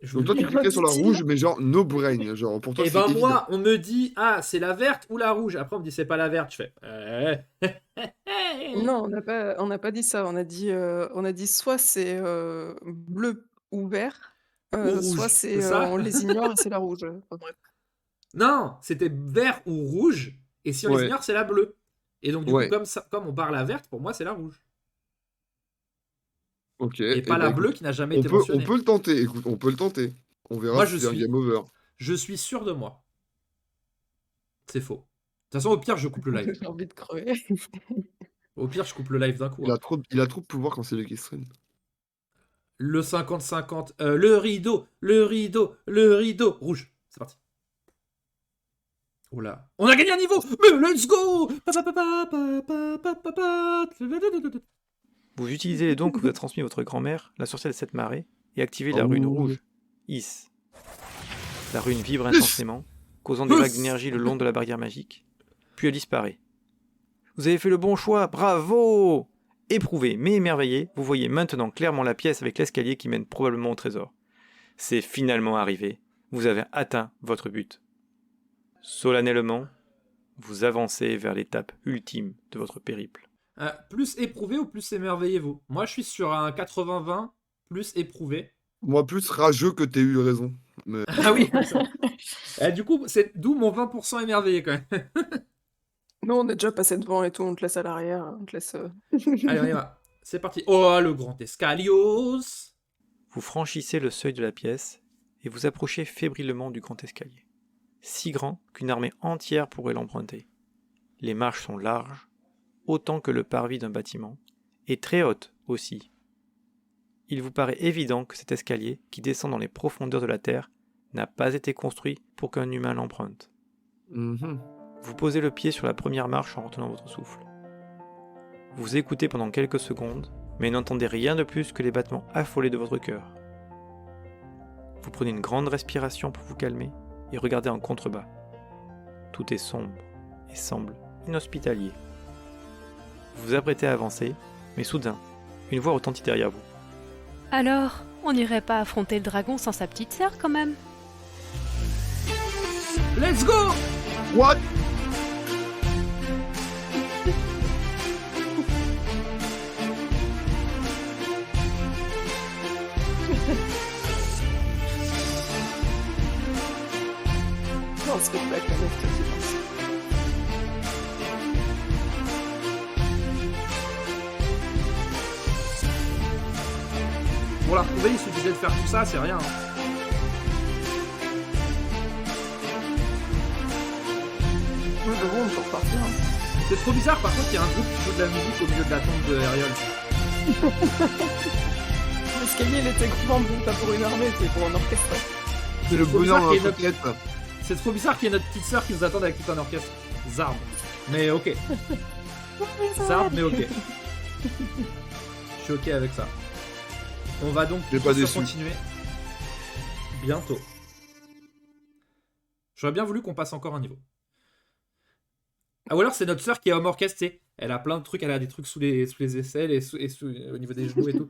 A: Je
B: Donc
A: vous
B: toi, tu
A: le dis.
B: cliquais sur la
C: dit-il.
B: rouge, mais genre no brain. Genre, pour toi,
A: Et
B: c'est
A: ben
B: évident.
A: moi, on me dit, ah, c'est la verte ou la rouge. Après, on me dit, c'est pas la verte. Je fais,
C: Non, on n'a pas dit ça. On a dit soit c'est bleu ou vert,
A: Ou
C: soit
A: rouge, c'est ça?
C: on les ignore et c'est la rouge. Enfin, bref.
A: Non, c'était vert ou rouge. Et si on les
B: Ouais.
A: ignore, c'est la bleue. Et donc, du coup,
B: Ouais.
A: comme on barre la verte, pour moi, c'est la rouge.
B: Ok.
A: Et
B: Et
A: pas
B: bah
A: la bleue
B: écoute,
A: qui n'a jamais
B: on
A: été
B: peut, on
A: mentionnée.
B: peut le tenter. Écoute, on peut le tenter. On verra
A: Moi,
B: si c'est un game over.
A: je suis sûr de moi. C'est faux. De toute façon, au pire, je coupe le live.
C: J'ai envie de crever.
A: Au pire, je coupe le live d'un coup. Hein.
B: Il a trop de pouvoir quand c'est lui qui stream.
A: Le 50-50. Le rideau. Le rideau. Le rideau. Rouge. C'est parti. Oh là. On a gagné un niveau. Mais let's go.
D: Vous utilisez les dons que vous a transmis votre grand-mère, la sorcière de cette marée, et activez la
B: Oh.
D: rune rouge, Is. La rune vibre intensément, causant des vagues d'énergie le long de la barrière magique, puis elle disparaît. Vous avez fait le bon choix, bravo! Éprouvé mais émerveillé, vous voyez maintenant clairement la pièce avec l'escalier qui mène probablement au trésor. C'est finalement arrivé, vous avez atteint votre but. Solennellement, vous avancez vers l'étape ultime de votre périple.
A: Plus éprouvé ou plus émerveillez-vous? Moi, je suis sur un 80-20, plus éprouvé.
B: Moi, plus rageux que t'aies eu raison. Mais...
A: Ah oui. Du coup, c'est d'où mon 20% émerveillé quand même.
C: Nous, on est déjà passé devant et tout, on te laisse à l'arrière, on te laisse.
A: Allez, on y va. C'est parti. Oh, le grand escalios.
D: Vous franchissez le seuil de la pièce et vous approchez fébrilement du grand escalier. Si grand qu'une armée entière pourrait l'emprunter. Les marches sont larges, autant que le parvis d'un bâtiment, et très hautes aussi. Il vous paraît évident que cet escalier, qui descend dans les profondeurs de la terre, n'a pas été construit pour qu'un humain l'emprunte.
B: Mhm.
D: Vous posez le pied sur la première marche en retenant votre souffle. Vous écoutez pendant quelques secondes, mais n'entendez rien de plus que les battements affolés de votre cœur. Vous prenez une grande respiration pour vous calmer et regardez en contrebas. Tout est sombre et semble inhospitalier. Vous vous apprêtez à avancer, mais soudain, une voix retentit derrière vous.
H: Alors, on n'irait pas affronter le dragon sans sa petite sœur quand même?
A: Let's go.
B: What?
C: Non, spectacle avec toi, c'est parti.
A: Pour la retrouver, il suffisait de faire tout ça, c'est rien. Hein.
C: Moi, je vois, on peut repartir. Hein.
A: C'est trop bizarre, par contre, il y a un groupe qui joue de la musique au milieu de la tombe de Ariol.
C: L'escalier, il était grand, mais pas pour une armée, c'est pour un orchestre.
B: C'est le
A: trop
B: bonheur
A: bizarre
B: dans
A: qu'il y ait
B: notre tête.
A: C'est trop bizarre qu'il y ait notre petite sœur qui nous attende avec tout un orchestre. Zarb. Mais ok. Zarb, mais ok. Je suis ok avec ça. On va donc
B: J'ai pas déçu.
A: continuer bientôt. J'aurais bien voulu qu'on passe encore un niveau. Ah, ou alors c'est notre sœur qui est homme orchestre, tu sais. Elle a plein de trucs, elle a des trucs sous les aisselles et au niveau des genoux et tout.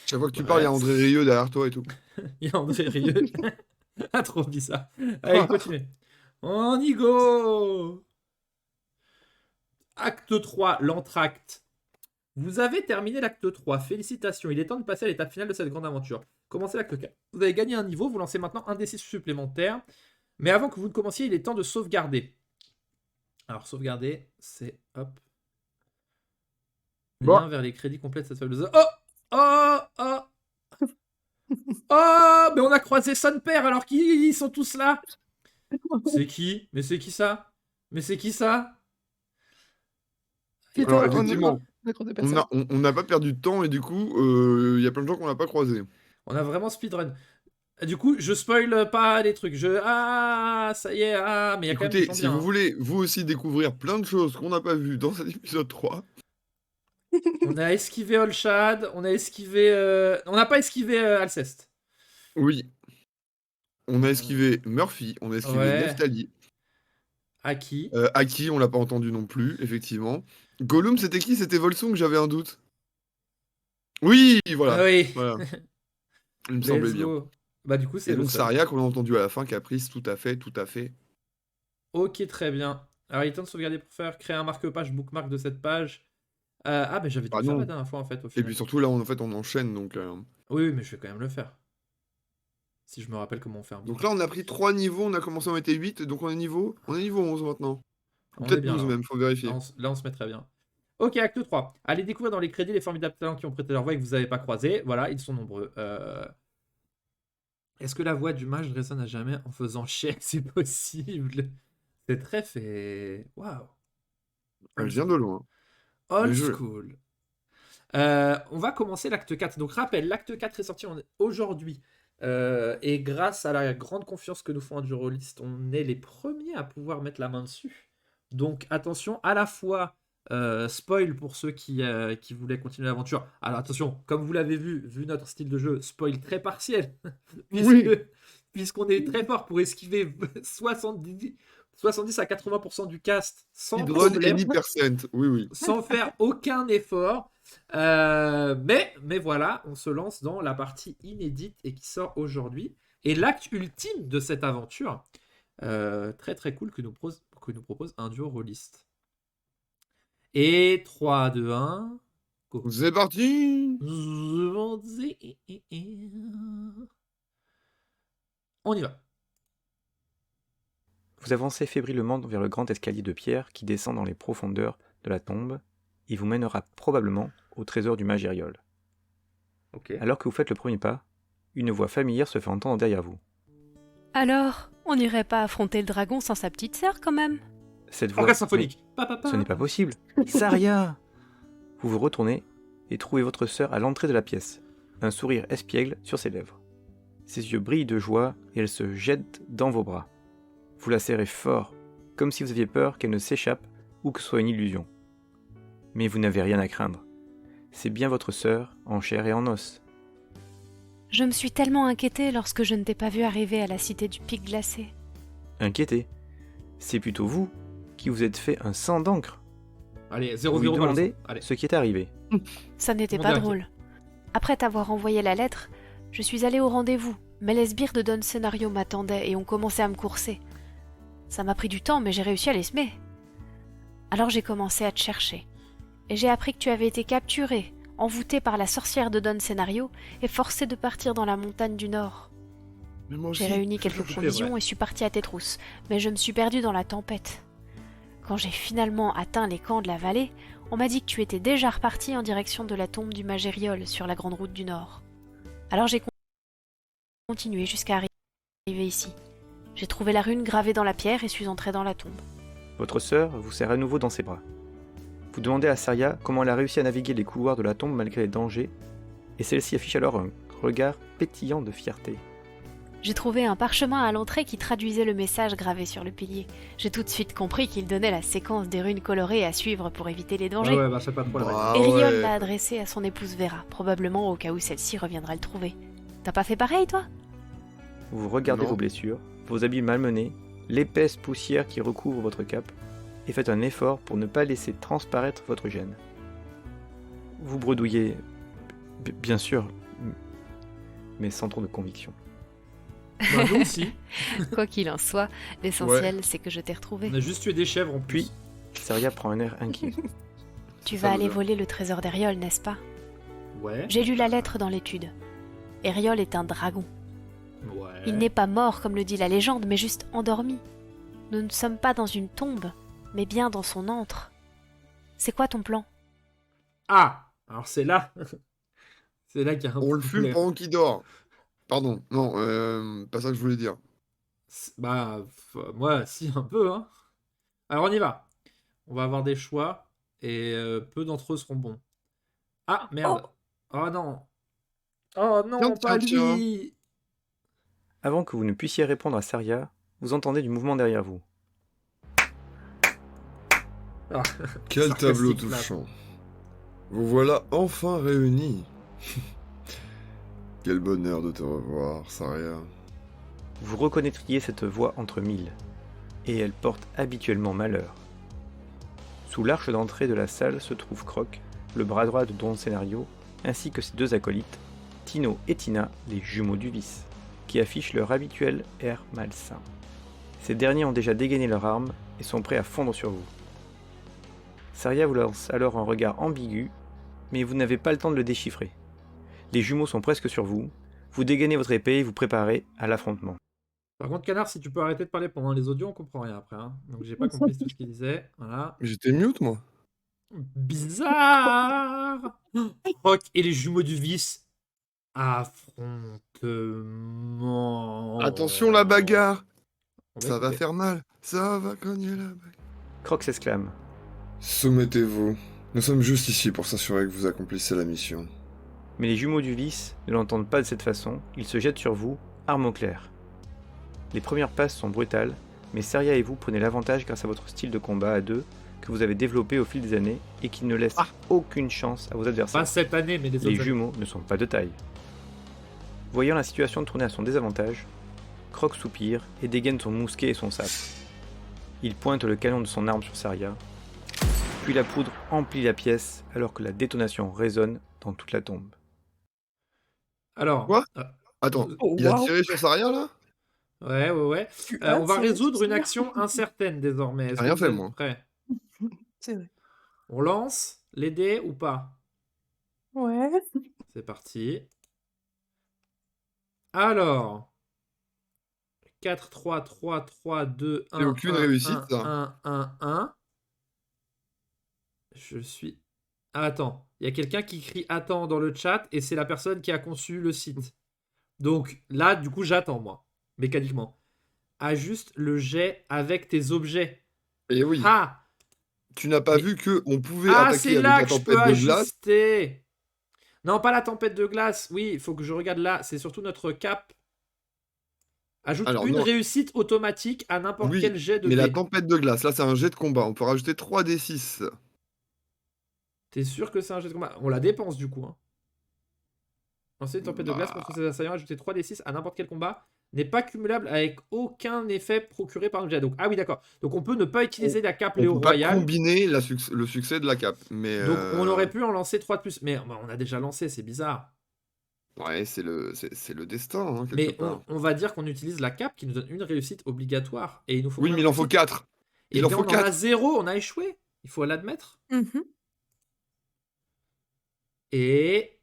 B: Chaque fois que tu parles, il y a André Rieu derrière toi et tout.
A: Il y a André Rieu. Ah, trop bizarre. Allez, continuez. On y go. Acte 3, l'entracte. Vous avez terminé l'acte 3. Félicitations, il est temps de passer à l'étape finale de cette grande aventure. Commencez l'acte 4. Vous avez gagné un niveau, vous lancez maintenant un D6 supplémentaire. Mais avant que vous ne commenciez, il est temps de sauvegarder. Alors, sauvegarder, c'est hop.
B: Bon.
A: Lien vers les crédits complets de cette fabuleuse. Oh. Oh, mais on a croisé son père alors qu'ils sont tous là. C'est qui? Mais c'est qui ça? Mais c'est qui ça?
C: Putain,
B: Alors, effectivement,
C: on a croisé personne.
B: on n'a pas perdu de temps et du coup, il y a plein de gens qu'on n'a pas croisés.
A: On a vraiment speedrun. Du coup, je spoil pas les trucs. Ah, ça y est, ah, mais il y a quand même des
B: Écoutez,
A: gens
B: si
A: bien,
B: vous
A: hein.
B: voulez vous aussi découvrir plein de choses qu'on n'a pas vues dans cet épisode 3,
A: On a esquivé Olshad, on a esquivé... On n'a pas esquivé Alceste.
B: oui, on a esquivé Murphy, on a esquivé
A: Ouais.
B: Neftali,
A: Aki.
B: Aki, on l'a pas entendu non plus, effectivement. Gollum, c'était qui? C'était Volsung, j'avais un doute. Oui, voilà.
A: Ah oui,
B: Voilà. Il me semblait
A: let's
B: bien.
A: go. Bah du coup, c'est
B: Et
A: le
B: donc
A: seul.
B: Saria qu'on a entendu à la fin, Caprice, tout à fait.
A: Ok, très bien. Alors, il est temps de sauvegarder pour faire créer un marque-page, bookmark de cette page. Ah, mais j'avais dû
B: Ah
A: le faire la
B: non.
A: dernière fois, en fait, au
B: Et
A: final.
B: puis surtout là, on enchaîne. Donc
A: Oui, mais je vais quand même le faire. Si je me rappelle comment on fait un
B: là,
A: bookmark.
B: on a pris 3 niveaux. On a commencé, on était 8. Donc on est niveau 11 maintenant. Ou
A: On est
B: peut-être
A: bien
B: 12
A: là.
B: même, faut vérifier.
A: Là, on se met très bien. Ok, acte 3. Allez découvrir dans les crédits les formidables talents qui ont prêté leur voix et que vous n'avez pas croisés. Voilà, ils sont nombreux. Est-ce que la voix du mage résonne à jamais en faisant chier? C'est possible. C'est très fait. Waouh.
B: Elle vient de loin.
A: Old
B: Mais je-
A: school. On va commencer l'acte 4. Donc rappel, l'acte 4 est sorti aujourd'hui. Et grâce à la grande confiance que nous font Endurolist, on est les premiers à pouvoir mettre la main dessus. Donc attention, à la fois spoil pour ceux qui voulaient continuer l'aventure. Alors attention, comme vous l'avez vu notre style de jeu, spoil très partiel.
B: Oui.
A: Puisqu'on est très fort pour esquiver 70 à 80% du cast sans
B: Speedrun
A: problème,
B: any percent. Oui.
A: sans faire aucun effort. Mais voilà, on se lance dans la partie inédite et qui sort aujourd'hui. Et l'acte ultime de cette aventure, très très cool, que nous propose un duo rôliste. Et 3, 2, 1, go.
B: C'est parti.
A: On y va.
D: Vous avancez fébrilement vers le grand escalier de pierre qui descend dans les profondeurs de la tombe et vous mènera probablement au trésor du mage Eriol.
A: Ok.
D: Alors que vous faites le premier pas, une voix familière se fait entendre derrière vous.
H: Alors, on n'irait pas affronter le dragon sans sa petite sœur quand même?
D: Cette voix...
A: Orchestre symphonique.
D: Mais ce n'est pas possible. Saria! Vous vous retournez et trouvez votre sœur à l'entrée de la pièce, un sourire espiègle sur ses lèvres. Ses yeux brillent de joie et elle se jette dans vos bras. Vous la serrez fort, comme si vous aviez peur qu'elle ne s'échappe ou que ce soit une illusion. Mais vous n'avez rien à craindre. C'est bien votre sœur, en chair et en os.
H: Je me suis tellement inquiétée lorsque je ne t'ai pas vu arriver à la cité du pic glacé.
D: Inquiétez. C'est plutôt vous qui vous êtes fait un sang d'encre.
A: Allez,
D: Vous
A: 0-0
D: lui demandez
A: balance. Allez.
D: ce qui est arrivé.
H: Ça n'était
A: Mon
H: pas
A: Dieu,
H: drôle. Après t'avoir envoyé la lettre, je suis allée au rendez-vous, mais les sbires de Don Scénario m'attendaient et ont commencé à me courser. Ça m'a pris du temps, mais j'ai réussi à les semer. Alors j'ai commencé à te chercher. Et j'ai appris que tu avais été capturé, envoûté par la sorcière de Don Scénario et forcé de partir dans la montagne du Nord.
B: Mais moi
H: J'ai
B: aussi.
H: réuni quelques
A: C'est
H: provisions
A: vrai.
H: et suis partie à tes trousses, mais je me suis perdue dans la tempête. Quand j'ai finalement atteint les camps de la vallée, on m'a dit que tu étais déjà reparti en direction de la tombe du mage Eriol sur la grande route du Nord. Alors j'ai continué jusqu'à arriver ici. J'ai trouvé la rune gravée dans la pierre et suis entrée dans la tombe.
D: Votre sœur vous serre à nouveau dans ses bras. Vous demandez à Saria comment elle a réussi à naviguer les couloirs de la tombe malgré les dangers, et celle-ci affiche alors un regard pétillant de fierté.
H: J'ai trouvé un parchemin à l'entrée qui traduisait le message gravé sur le pilier. J'ai tout de suite compris qu'il donnait la séquence des runes colorées à suivre pour éviter les dangers.
A: Ouais, bah c'est pas trop la
B: Bah,
H: Eriol
B: ouais.
H: l'a adressé à son épouse Vera, probablement au cas où celle-ci reviendra le trouver. T'as pas fait pareil, toi?
D: Vous regardez
B: Non.
D: vos blessures, vos habits malmenés, l'épaisse poussière qui recouvre votre cape, et faites un effort pour ne pas laisser transparaître votre gêne. Vous bredouillez, bien sûr, mais sans trop de conviction.
A: Bah, nous aussi.
H: Quoi qu'il en soit, l'essentiel c'est que je t'ai retrouvé.
A: On a juste tué des chèvres en plus.
D: Puis, Saria prend un air inquiet.
H: Tu
B: Ça
H: vas
B: me
H: aller
B: va.
H: voler le trésor d'Eriol, n'est-ce pas?
A: Ouais.
H: J'ai lu la lettre dans l'étude. Eriol est un dragon.
A: Ouais.
H: Il n'est pas mort comme le dit la légende, mais juste endormi. Nous ne sommes pas dans une tombe, mais bien dans son antre. C'est quoi ton plan?
A: Ah, alors c'est là. C'est là qu'il y a un
B: On le fume
A: problème.
B: pendant qu'il dort. Pardon, non, pas ça que je voulais dire.
A: Bah, moi, si, un peu, hein. Alors, on y va. On va avoir des choix, et peu d'entre eux seront bons. Ah, merde. Oh non. Oh non,
B: Tiens,
A: pas
B: tiens,
A: lui.
D: Avant que vous ne puissiez répondre à Saria, vous entendez du mouvement derrière vous.
A: Ah,
B: Quel
A: sarcastique,
B: tableau
A: là.
B: touchant. Vous voilà enfin réunis. Quel bonheur de te revoir, Saria.
D: Vous reconnaîtriez cette voix entre mille, et elle porte habituellement malheur. Sous l'arche d'entrée de la salle se trouve Croc, le bras droit de Don Scénario, ainsi que ses 2 acolytes, Tino et Tina, les jumeaux du vice, qui affichent leur habituel air malsain. Ces derniers ont déjà dégainé leurs armes et sont prêts à fondre sur vous. Saria vous lance alors un regard ambigu, mais vous n'avez pas le temps de le déchiffrer. Les jumeaux sont presque sur vous, vous dégainez votre épée et vous préparez à l'affrontement.
A: Par contre, Canard, si tu peux arrêter de parler pendant les audios, on comprend rien après. Hein. Donc j'ai pas compris tout ce qu'il disait. Voilà.
B: Mais j'étais mute, moi.
A: Bizarre. Croc et les jumeaux du vice. Affrontement.
B: Attention, la bagarre.
A: On
B: Ça va
A: écouter.
B: faire mal. Ça va cogner la bagarre.
D: Croc s'exclame.
B: Soumettez-vous. Nous sommes juste ici pour s'assurer que vous accomplissez la mission.
D: Mais les jumeaux du vice ne l'entendent pas de cette façon, ils se jettent sur vous, armes au clair. Les premières passes sont brutales, mais Saria et vous prenez l'avantage grâce à votre style de combat à 2 que vous avez développé au fil des années et qui ne laisse aucune chance à vos adversaires.
A: Pas cette année, mais les autres
D: Les
A: années.
D: jumeaux ne sont pas de taille. Voyant la situation tourner à son désavantage, Croc soupire et dégaine son mousquet et son sabre. Il pointe le canon de son arme sur Saria, puis la poudre emplit la pièce alors que la détonation résonne dans toute la tombe.
A: Alors.
B: Quoi Attends,
C: Oh,
B: il a
C: wow.
B: tiré sur Saria, là?
A: Ouais.
C: Tu as
A: On va
C: tiré
A: résoudre
C: sur
A: une
C: Saria.
A: action incertaine désormais. Est-ce
B: J'ai rien
A: que vous
B: fait,
A: êtes
B: moi.
A: prêts ?
C: C'est vrai.
A: On lance les dés ou pas ?
C: Ouais.
A: C'est parti. Alors. 4, 3, 3, 3, 2, 1.
B: C'est aucune
A: 1,
B: réussite,
A: 1,
B: ça.
A: 1. Je suis. Ah, attends. Il y a quelqu'un qui crie attends dans le chat et c'est la personne qui a conçu le site. Donc là, du coup, j'attends, moi. Mécaniquement. Ajuste le jet avec tes objets.
B: Et oui.
A: Ah!
B: Tu n'as pas
A: Mais-
B: vu qu'on pouvait
A: Ah,
B: attaquer
A: c'est
B: avec
A: là
B: la
A: que je peux
B: tempête de glace?
A: ajuster. Non, pas la tempête de glace. Oui, il faut que je regarde là. C'est surtout notre cap. Ajoute
B: Alors,
A: une
B: non.
A: réussite automatique à n'importe
B: Oui,
A: quel jet de
B: mais la
A: dés.
B: tempête de glace, là, c'est un jet de combat. On peut rajouter 3d6.
A: T'es sûr que c'est un jet de combat? On la dépense du coup. Hein. Lancer une tempête de glace contre ses assaillants, ajouter 3d6 à n'importe quel combat, n'est pas cumulable avec aucun effet procuré par le jet. Donc, ah oui, d'accord. Donc on peut ne pas utiliser la cape
B: On
A: Léo
B: peut pas
A: Royal.
B: combiner le succès de la cape. Mais
A: Donc on aurait pu en lancer 3 de plus. Mais bah, on a déjà lancé, c'est bizarre.
B: Ouais, c'est le destin, hein, quelque
A: Mais
B: part.
A: on va dire qu'on utilise la cape qui nous donne une réussite obligatoire. Et il nous faut
B: Oui,
A: combien
B: mais il
A: de
B: en faut
A: réussites
B: 4.
A: Eh
B: Il en
A: bien,
B: faut
A: on en a
B: 4.
A: 0, on a échoué. Il faut l'admettre.
C: Mhm.
A: Et...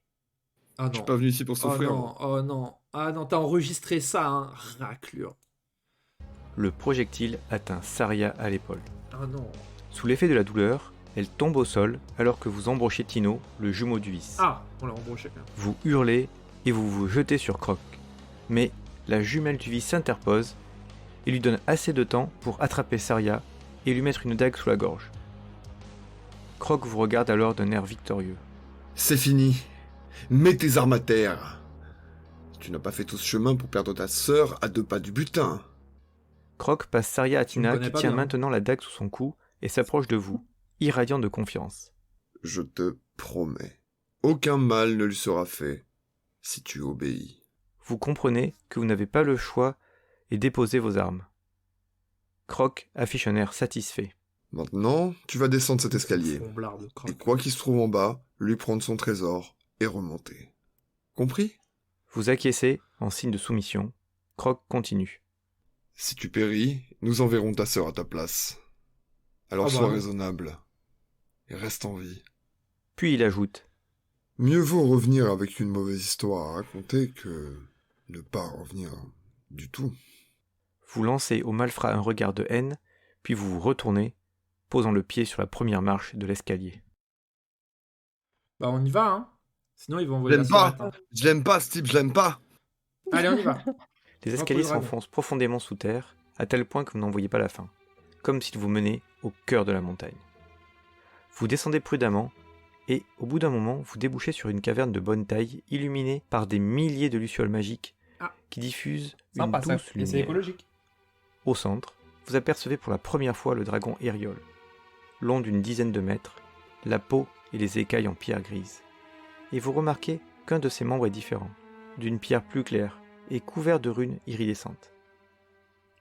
A: Ah
B: Je suis
A: non.
B: pas venu ici pour
A: Oh
B: souffrir.
A: non, oh non. Ah non, t'as enregistré ça, hein. Raclure.
D: Le projectile atteint Saria à l'épaule.
A: Ah non.
D: Sous l'effet de la douleur, elle tombe au sol alors que vous embrochez Tino, le jumeau du vice.
A: Ah, on l'a embauché quand même.
D: Vous hurlez et vous vous jetez sur Croc. Mais la jumelle du vice s'interpose et lui donne assez de temps pour attraper Saria et lui mettre une dague sous la gorge. Croc vous regarde alors d'un air victorieux.
B: C'est fini. Mets tes armes à terre. Tu n'as pas fait tout ce chemin pour perdre ta sœur à 2 pas du butin.
D: Croc passe Saria à
A: me
D: Tina
A: connais
D: qui
A: pas
D: tient
A: bien.
D: maintenant la dague sous son cou et s'approche de vous, irradiant de confiance.
B: Je te promets. Aucun mal ne lui sera fait si tu obéis.
D: Vous comprenez que vous n'avez pas le choix et déposez vos armes. Croc affiche un air satisfait.
B: Maintenant, tu vas descendre cet escalier.
A: Fomblard de
B: Et
A: croc.
B: quoi qu'il se trouve en bas, lui prendre son trésor et remonter. Compris?
D: Vous acquiescez en signe de soumission. Croc continue.
B: Si tu péris, nous enverrons ta sœur à ta place. Alors
A: Ah bah
B: sois
A: non.
B: raisonnable. Et reste en vie.
D: Puis il ajoute.
B: Mieux vaut revenir avec une mauvaise histoire à raconter que ne pas revenir du tout.
D: Vous lancez au malfrat un regard de haine, puis vous vous retournez, posant le pied sur la première marche de l'escalier.
A: Bah on y va, hein. Sinon ils vont envoyer la
B: J'aime pas.
A: sonnette, hein.
B: Je l'aime pas, ce type, je l'aime pas.
A: Allez, on y va.
D: Les
A: Repos
D: escaliers
A: le dragon.
D: s'enfoncent profondément sous terre, à tel point que vous n'en voyez pas la fin, comme s'ils vous menaient au cœur de la montagne. Vous descendez prudemment, et au bout d'un moment, vous débouchez sur une caverne de bonne taille, illuminée par des milliers de lucioles magiques
A: Ah.
D: qui diffusent
A: Sympa,
D: une
A: ça.
D: douce
A: Et c'est
D: lumière.
A: écologique.
D: Au centre, vous apercevez pour la première fois le dragon Eriol. Long d'une dizaine de mètres, la peau et les écailles en pierre grise. Et vous remarquez qu'un de ses membres est différent, d'une pierre plus claire et couvert de runes iridescentes.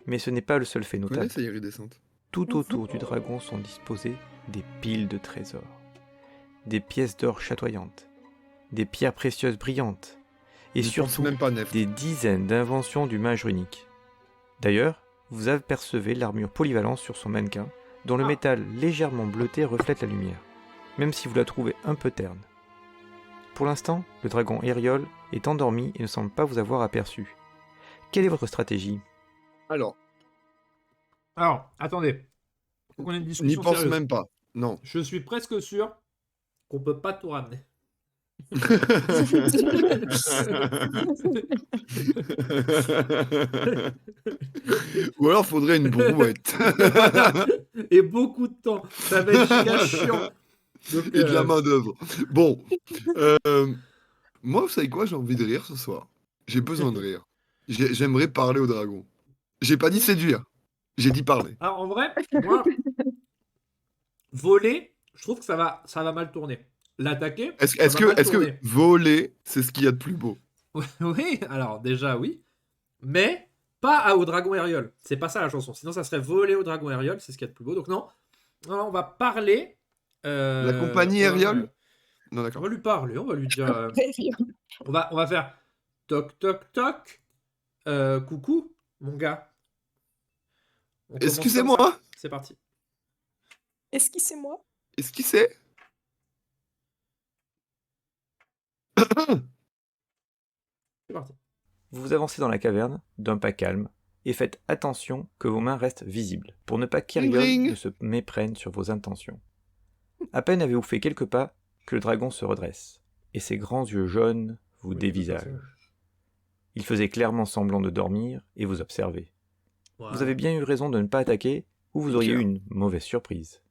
D: Mais ce n'est pas le seul fait
B: Tu connais
D: notable.
B: ces iridescentes?
D: Tout autour du dragon sont disposées des piles de trésors, des pièces d'or chatoyantes, des pierres précieuses brillantes, et
B: J'y pense
D: surtout
B: même pas, Nef.
D: des dizaines d'inventions du mage runique. D'ailleurs, vous apercevez l'armure polyvalente sur son mannequin, dont le métal légèrement bleuté reflète la lumière, même si vous la trouvez un peu terne. Pour l'instant, le dragon Eriol est endormi et ne semble pas vous avoir aperçu. Quelle est votre stratégie ?
B: Alors,
A: Alors, attendez. Faut qu'on ait une
B: n'y
A: discussion
B: pense
A: sérieuse.
B: même pas. Non.
A: Je suis presque sûr qu'on peut pas tout ramener.
B: Ou alors, faudrait une brouette.
A: Et beaucoup de temps. Ça va être giga chiant. Donc,
B: Et de la main-d'œuvre. Bon. Moi, vous savez quoi? J'ai envie de rire ce soir. J'ai besoin de rire. J'aimerais parler au dragon. J'ai pas dit séduire. J'ai dit parler.
A: Alors, en vrai, moi, voler, je trouve que ça va mal tourner. L'attaquer,
B: Est-ce
A: ça va mal
B: que
A: tourner.
B: voler, c'est ce qu'il y a de plus beau?
A: Oui, alors déjà oui, mais pas au dragon Eriol. C'est pas ça la chanson. Sinon, ça serait voler au dragon Eriol, c'est ce qu'il y a de plus beau. Donc non, on va parler.
B: La compagnie
A: au dragon
B: Eriol?
A: Eriol.
B: Non,
A: On
B: d'accord.
A: va lui parler, on va lui dire. On va faire toc toc toc. Coucou, mon gars. On commence comme
B: Excusez-moi,
A: ça. C'est parti.
C: Est-ce que c'est moi?
B: est-ce qu'il sait?
A: C'est parti.
D: Vous vous avancez dans la caverne d'un pas calme et faites attention que vos mains restent visibles pour ne pas qu'Eriol
B: Ring.
D: ne se méprenne sur vos intentions. À peine avez-vous fait quelques pas que le dragon se redresse et ses grands yeux jaunes vous dévisagent. Il faisait clairement semblant de dormir et vous observer. Vous avez bien eu raison de ne pas attaquer ou vous auriez eu une mauvaise surprise.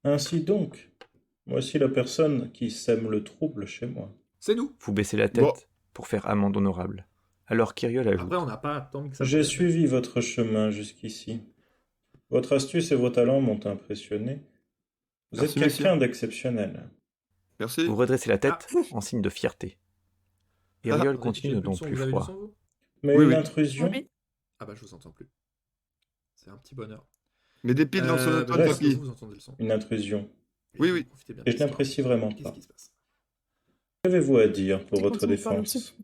E: Ainsi donc, voici la personne qui sème le trouble chez moi.
A: C'est nous.
D: Vous baissez la tête
B: Bon.
D: pour faire amende honorable. Alors qu'Eriol ajoute
A: Après, on n'a pas tant que ça.
E: J'ai suivi votre chemin jusqu'ici. Votre astuce et vos talents m'ont impressionné. Vous
B: Merci,
E: êtes quelqu'un d'exceptionnel.
B: Merci.
D: Vous redressez la tête en signe de fierté. Eriol
A: Vous
D: continue
A: avez
D: d'autant
A: son,
D: plus
A: vous avez du
D: froid.
A: son, vous
E: Mais
B: Oui,
E: une
B: oui.
E: intrusion,
C: Oui.
A: Ah bah je vous entends plus. C'est un petit bonheur.
B: Mais des piles dans son
A: Bah,
B: automne,
E: bref,
A: est-ce que
B: papy.
A: vous entendez le son.
E: une intrusion.
B: Oui, oui.
A: Profitez bien de
E: Et je
A: l'histoire.
E: n'apprécie vraiment
A: Qu'est-ce
E: pas.
A: qui se passe?
E: Qu'avez-vous à dire pour
C: T'es
E: votre
C: content de parler
E: défense?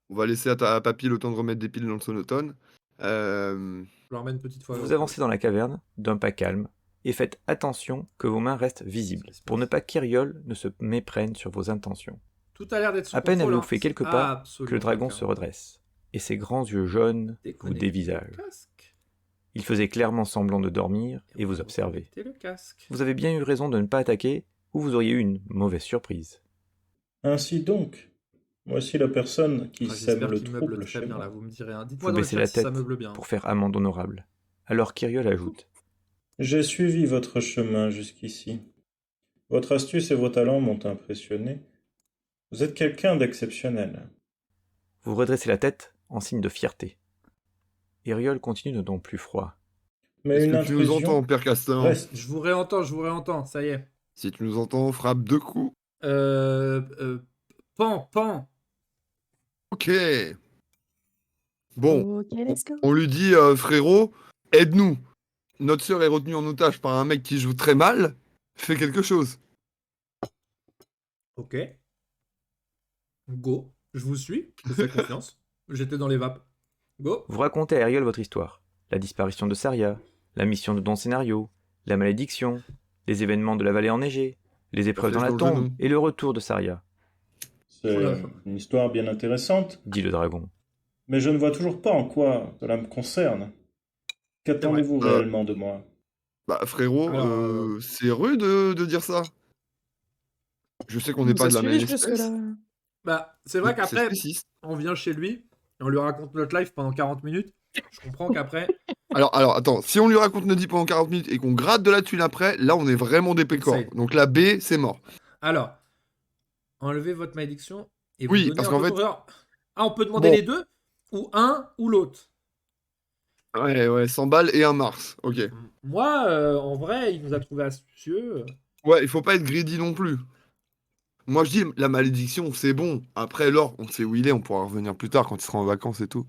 B: On va laisser à papy le temps de remettre des piles dans le sonotone.
A: Je le remets une petite fois.
D: Vous avancez dans la caverne d'un pas calme et faites attention que vos mains restent visibles pour ne pas qu'Eriol ne se méprenne sur vos intentions.
A: Tout a l'air d'être sous
D: À peine
A: contrôle,
D: avez-vous
A: hein.
D: fait quelques
A: C'est
D: pas
A: absolument
D: que le dragon
A: pas
D: se
A: le cas.
D: redresse et ses grands yeux jaunes vous
A: Déconnectez
D: dévisagent.
A: le casque.
D: Il faisait clairement semblant de dormir et
A: on
D: vous
A: va
D: observer.
A: reconnecter le casque.
D: Vous avez bien eu raison de ne pas attaquer ou vous auriez eu une mauvaise surprise.
E: Ainsi donc, voici la personne qui
A: Ah,
E: sème
A: j'espère
E: le
A: qu'il meuble
E: trouble
A: très
E: chez
A: bien là,
E: moi.
A: vous me direz. Hein.
D: Vous
A: Dites-moi dans le
D: baissez
A: chat
D: la
A: si ça
D: tête
A: meuble bien.
D: pour faire amende honorable. Alors qu'Eriol ajoute
E: J'ai suivi votre chemin jusqu'ici. Votre astuce et vos talents m'ont impressionné. Vous êtes quelqu'un d'exceptionnel.
D: Vous redressez la tête en signe de fierté. Eriol continue d'autant plus froid.
E: Mais
B: Est-ce
E: une
B: que tu nous
E: intrusion
B: entends, Père Castor?
E: reste.
A: Je vous réentends, ça y est.
B: Si tu nous entends, frappe 2 coups.
A: Pan.
B: Ok. Bon,
C: Ok, let's go.
B: on lui dit, frérot, aide-nous. Notre sœur est retenue en otage par un mec qui joue très mal. Fais quelque chose.
A: Ok. Go. Je vous suis. Je vous fais confiance. J'étais dans les vapes. Go.
D: Vous racontez à Eriol votre histoire. La disparition de Saria, la mission de Don Scénario, la malédiction, les événements de la vallée enneigée, les épreuves dans
B: flèche
D: la
B: dans le
D: tombe
B: genou.
D: et le retour de Saria,
E: C'est
A: Oula.
E: une histoire bien intéressante,
D: dit le dragon.
E: mais je ne vois toujours pas en quoi cela me concerne. Qu'attendez-vous
B: C'est vrai.
E: réellement de moi?
B: Bah, frérot,
A: Alors,
B: c'est rude de dire ça. Je sais qu'on n'est pas de la même espèce.
A: Bah, c'est vrai
B: C'est
A: qu'après,
B: spéciste.
A: on vient chez lui, et on lui raconte notre live pendant 40 minutes. Je comprends qu'après,
B: Alors, attends, si on lui raconte notre vie pendant 40 minutes et qu'on gratte de la thune après, là, on est vraiment des pécores.
A: Inside.
B: Donc la B, c'est mort.
A: alors, enlevez votre malédiction et
B: Oui,
A: vous donnez
B: parce
A: un
B: qu'en
A: retour.
B: fait-
A: Alors, on peut demander
B: Bon.
A: les deux, ou un ou l'autre.
B: Ouais, 100 balles et un Mars. Ok.
A: Moi, en vrai, il nous a trouvé astucieux.
B: Ouais, il faut pas être greedy non plus. Moi, je dis, la malédiction, c'est bon. Après, l'or, on sait où il est, on pourra revenir plus tard quand il sera en vacances et tout.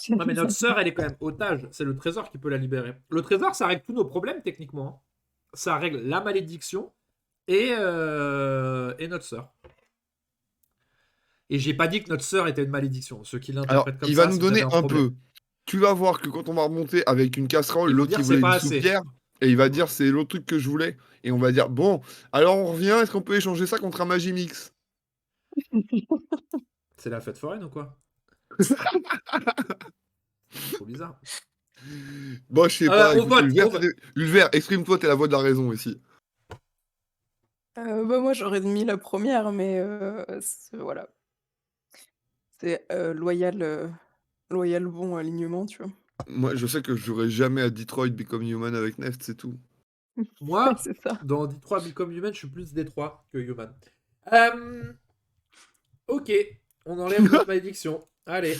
A: Ouais, mais notre sœur, elle est quand même otage. C'est le trésor qui peut la libérer. Le trésor, ça règle tous nos problèmes, techniquement. Hein. Ça règle la malédiction et notre sœur. Et j'ai pas dit que notre sœur était une malédiction. Ceux qui
B: Alors,
A: l'interprètent comme
B: il
A: ça,
B: va nous
A: c'est que vous
B: donner
A: avez un
B: un
A: problème.
B: peu. Tu vas voir que quand on va remonter avec une casserole,
A: Ils vont
B: l'autre
A: dire
B: il
A: que
B: voulait
A: c'est pas
B: une
A: assez.
B: soupière, et il va dire c'est l'autre truc que je voulais. Et on va dire bon, alors on revient, est-ce qu'on peut échanger ça contre un Magimix?
A: C'est la fête foraine ou quoi? Trop bizarre.
B: Bon, je sais pas,
A: On
B: écoute,
A: vote,
B: Ulver,
A: on vote.
B: Ulver, exprime-toi, t'es la voix de la raison ici.
C: Bah, moi, j'aurais mis la première, mais voilà. C'est loyal, bon alignement, tu vois.
B: Moi, je sais que je jouerai jamais à Detroit Become Human avec Neft, c'est tout.
A: Moi,
C: C'est ça.
A: dans Detroit Become Human, je suis plus Détroit que Human. Ok, on enlève notre malédiction. Allez,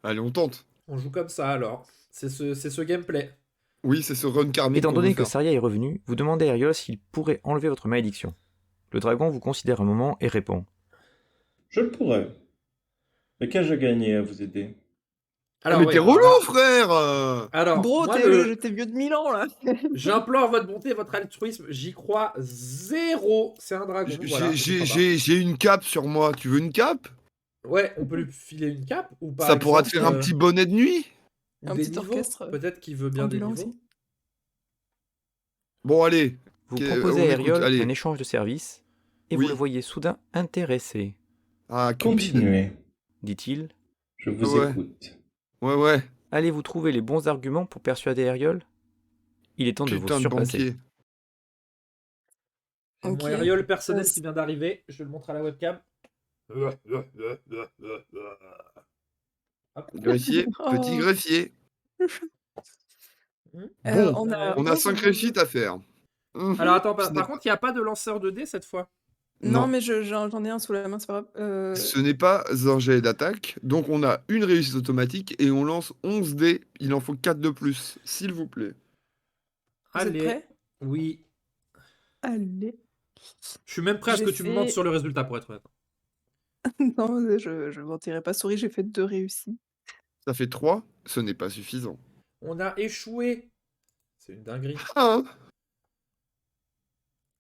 B: Allez, on tente.
A: on joue comme ça alors. C'est ce gameplay.
B: Oui, c'est ce run karmique
D: Étant
B: qu'on
D: donné
B: veut
D: que
B: faire.
D: Saria est revenu, vous demandez à Eriol s'il pourrait enlever votre malédiction. Le dragon vous considère un moment et répond.
E: Je le pourrais. Mais qu'ai-je gagné à vous aider?
A: Alors,
B: mais
A: oui,
B: t'es
A: alors
B: relou,
A: là-
B: frère
A: Alors,
C: Bro,
A: moi,
C: t'es vieux de 1000 ans, là.
A: j'implore votre bonté, votre altruisme. J'y crois zéro. C'est un dragon. Voilà, je crois pas.
B: J'ai une cape sur moi. Tu veux une cape?
A: Ouais, on peut lui filer une cape ou par
B: Ça pourra te
A: exemple,
B: faire un petit bonnet de nuit.
A: ou
C: Un
A: des
C: petit
A: niveaux.
C: orchestre,
A: Peut-être qu'il veut bien des
C: ambulant
A: niveaux.
C: aussi.
B: Bon, allez.
D: Vous
B: Ok,
D: proposez
B: on
D: à
B: écoute,
D: Eriol
B: allez.
D: un échange de services, et
B: Oui.
D: vous le voyez soudain intéressé,
B: Ah, Cupid.
E: Continuez.
D: dit-il.
E: Je vous
B: Ouais.
E: écoute.
B: Ouais.
D: Allez-vous trouver les bons arguments pour persuader Eriol? Il est temps de vous
B: Putain de
D: surpasser.
B: banquier.
A: Mon
C: Ok.
A: aériole personnel
C: c'est-
A: qui vient d'arriver. Je le montre à la webcam. Hop.
B: Greffier, petit
C: Oh.
B: greffier.
A: Hmm.
B: Bon,
C: on a
B: on a
C: 11
B: 5
C: de-
B: réussites à faire.
A: Alors attends,
B: Ce n'est
A: par contre, il n'y a pas de lanceur de dés cette fois.
C: Non,
B: Non.
C: mais j'en ai un sous la main, c'est pas grave.
B: Ce n'est pas un jet d'attaque, donc on a une réussite automatique et on lance 11 dés. Il en faut 4 de plus, s'il vous plaît.
C: Vous êtes
A: Allez.
C: prêts?
A: Oui.
C: Allez.
A: Je suis même prêt à ce
C: J'ai
A: que tu me mentes
C: fait-
A: sur le résultat pour être honnête.
C: Non, je mentirai pas. Souris, j'ai fait 2 réussis.
B: Ça fait 3, ce n'est pas suffisant.
A: On a échoué. C'est une dinguerie.
B: Ah,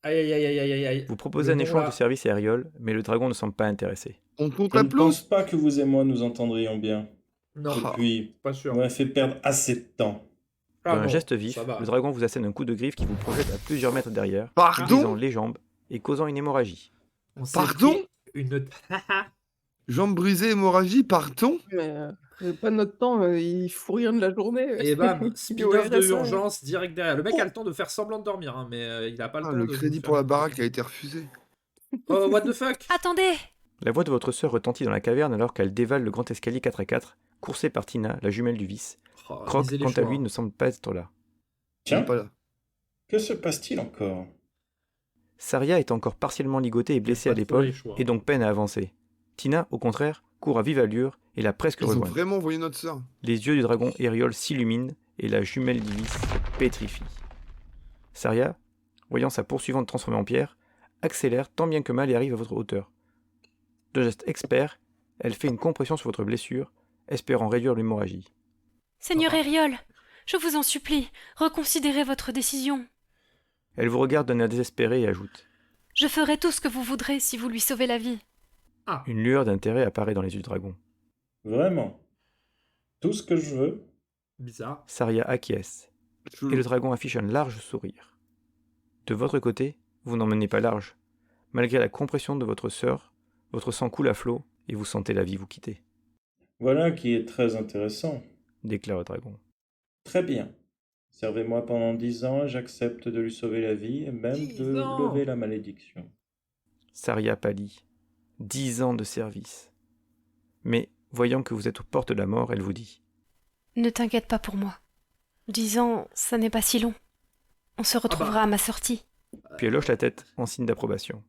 A: Aïe aïe aïe aïe aïe aïe aïe.
D: Vous proposez
A: Le
D: un
A: nom,
D: échange
A: là.
D: de services à Eriol, mais le dragon ne semble pas intéressé.
B: on compte
E: Je ne
B: l'applaus.
E: pense pas que vous et moi nous entendrions bien.
A: Non,
B: Ah.
E: Et puis,
A: pas sûr.
E: on m'a fait perdre assez de temps.
A: Ah
D: D'un
A: non,
D: geste vif,
A: ça va.
D: le dragon vous assène un coup de griffe qui vous projette à plusieurs mètres derrière, brisant
B: Pardon
D: les jambes et causant une hémorragie.
A: On s'est
B: Pardon
A: pris une.
B: Jambes brisées, hémorragie, partons.
C: Mais pas notre temps, il faut rien de la journée.
A: Et bam,
C: Il est au
A: spin-off de
C: RSA.
A: urgence direct derrière. Le mec a le temps de faire semblant de dormir, hein, mais il a pas le
B: Ah,
A: temps
B: le
A: de.
B: crédit
A: nous
B: pour
A: faire
B: la baraque a été refusé.
A: Oh, what the fuck?
H: Attendez!
D: La voix de votre sœur retentit dans la caverne alors qu'elle dévale le grand escalier 4x4, coursée par Tina, la jumelle du vice.
A: Oh,
D: Croc,
A: misez les
D: quant à
A: choix,
D: lui,
A: hein.
D: ne semble pas être là.
B: Il est
E: Tiens,
B: pas là.
E: que se passe-t-il encore?
D: Saria est encore partiellement ligotée et blessée à
A: Pas trop les
D: l'épaule,
A: choix.
D: et donc peine à avancer. Tina, au contraire, court à vive allure et l'a presque
B: Ils ont
D: rejointe.
B: vraiment envoyé notre sœur.
D: Les yeux du dragon Eriol s'illuminent et la jumelle d'Ivis se pétrifie. Saria, voyant sa poursuivante transformée en pierre, accélère tant bien que mal et arrive à votre hauteur. De geste expert, elle fait une compression sur votre blessure, espérant réduire l'hémorragie.
H: Seigneur Eriol, je vous en supplie, reconsidérez votre décision.
D: Elle vous regarde d'un air désespéré et ajoute.
H: Je ferai tout ce que vous voudrez si vous lui sauvez la vie.
A: Ah,
D: Une lueur d'intérêt apparaît dans les yeux du dragon.
E: Vraiment? Tout ce que je veux?
A: bizarre.
D: Saria acquiesce, et le dragon affiche un large sourire. De votre côté, vous n'en menez pas large. Malgré la compression de votre sœur, votre sang coule à flot et vous sentez la vie vous quitter,
E: Voilà qui est très intéressant.
D: déclare le dragon.
E: Très bien. Servez-moi pendant 10 ans et j'accepte de lui sauver la vie et même
A: 10
E: de
A: ans.
E: lever la malédiction.
D: Saria pâlit. 10 ans de service. Mais, voyant que vous êtes aux portes de la mort, elle vous dit.
H: Ne t'inquiète pas pour moi. 10 ans, ça n'est pas si long. On se retrouvera à ma sortie.
D: Puis elle hoche la tête en signe d'approbation.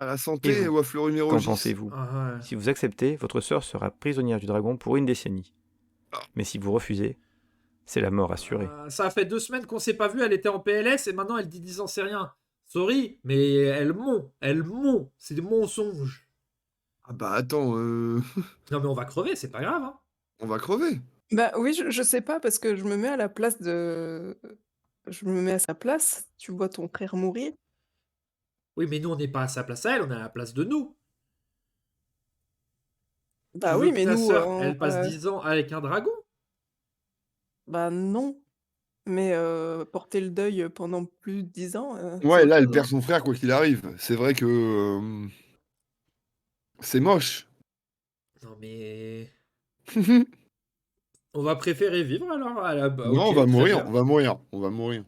B: À la
D: Et
B: santé
D: vous
B: ou à fleur numéro
D: Qu'en
B: 10.
D: pensez-vous?
A: Ah, ouais.
D: Si vous acceptez, votre sœur sera prisonnière du dragon pour une décennie. Mais si vous refusez, c'est la mort assurée.
A: Ça fait 2 semaines qu'on s'est pas vu, elle était en PLS et maintenant elle dit 10 ans, c'est rien. Sorry, mais elle ment, c'est des mensonges.
B: Ah bah attends,
A: Non mais on va crever, c'est pas grave. Hein.
B: on va crever.
C: Bah oui, je sais pas, parce que je me mets à la place de. Je me mets à sa place, tu vois ton frère mourir.
A: Oui, mais nous, on n'est pas à sa place à elle, on est à la place de nous.
C: Bah
A: Tu veux
C: oui,
A: que
C: mais
A: ta
C: nous,
A: sœur, elle passe 10 ans avec un dragon?
C: bah non. Mais porter le deuil pendant plus de 10 ans, c'est
B: Ouais,
C: autre
B: là, elle
C: chose,
B: perd
C: hein.
B: son frère quoi qu'il arrive. C'est vrai que c'est moche.
A: Non, mais... On va préférer vivre alors? Bah,
B: Non,
A: ok,
B: on va
A: très
B: mourir,
A: bien.
B: on va mourir, on va mourir.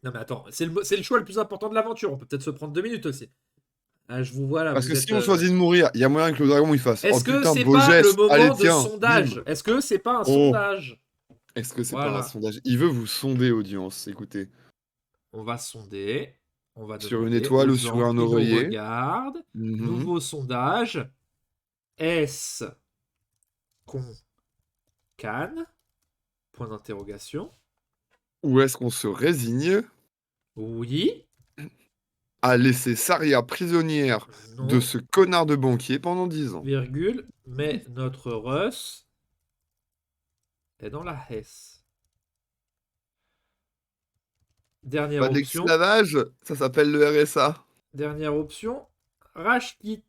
A: Non, mais attends, c'est le choix le plus important de l'aventure. On peut peut-être se prendre 2 minutes aussi. Ah, je vous vois là,
B: Parce
A: vous
B: que
A: êtes...
B: si on choisit de mourir, il y a moyen que le dragon il fasse. Oh
A: Est-ce que
B: putain,
A: c'est
B: beau
A: pas le
B: geste. Allez,
A: moment de
B: tiens, bim.
A: sondage? Est-ce que c'est pas un
B: Oh.
A: sondage?
B: Est-ce que c'est pas un
A: Voilà.
B: sondage? Il veut vous sonder, audience. Écoutez.
A: On va sonder. On va
B: Sur une
A: demander
B: étoile
A: aux
B: ou sur
A: gens
B: un
A: qui nous
B: oreiller.
A: regardent.
B: Mhm.
A: Nouveau sondage. Est-ce qu'on canne? Point d'interrogation.
B: Ou est-ce qu'on se résigne
A: Oui.
B: à laisser Saria prisonnière
A: Non.
B: de ce connard de banquier pendant 10 ans?
A: Virgule. Mais notre Russ est dans la Hesse. Dernière
B: Pas
A: option.
B: d'esclavage, ça s'appelle le RSA.
A: Dernière option. Rashkit.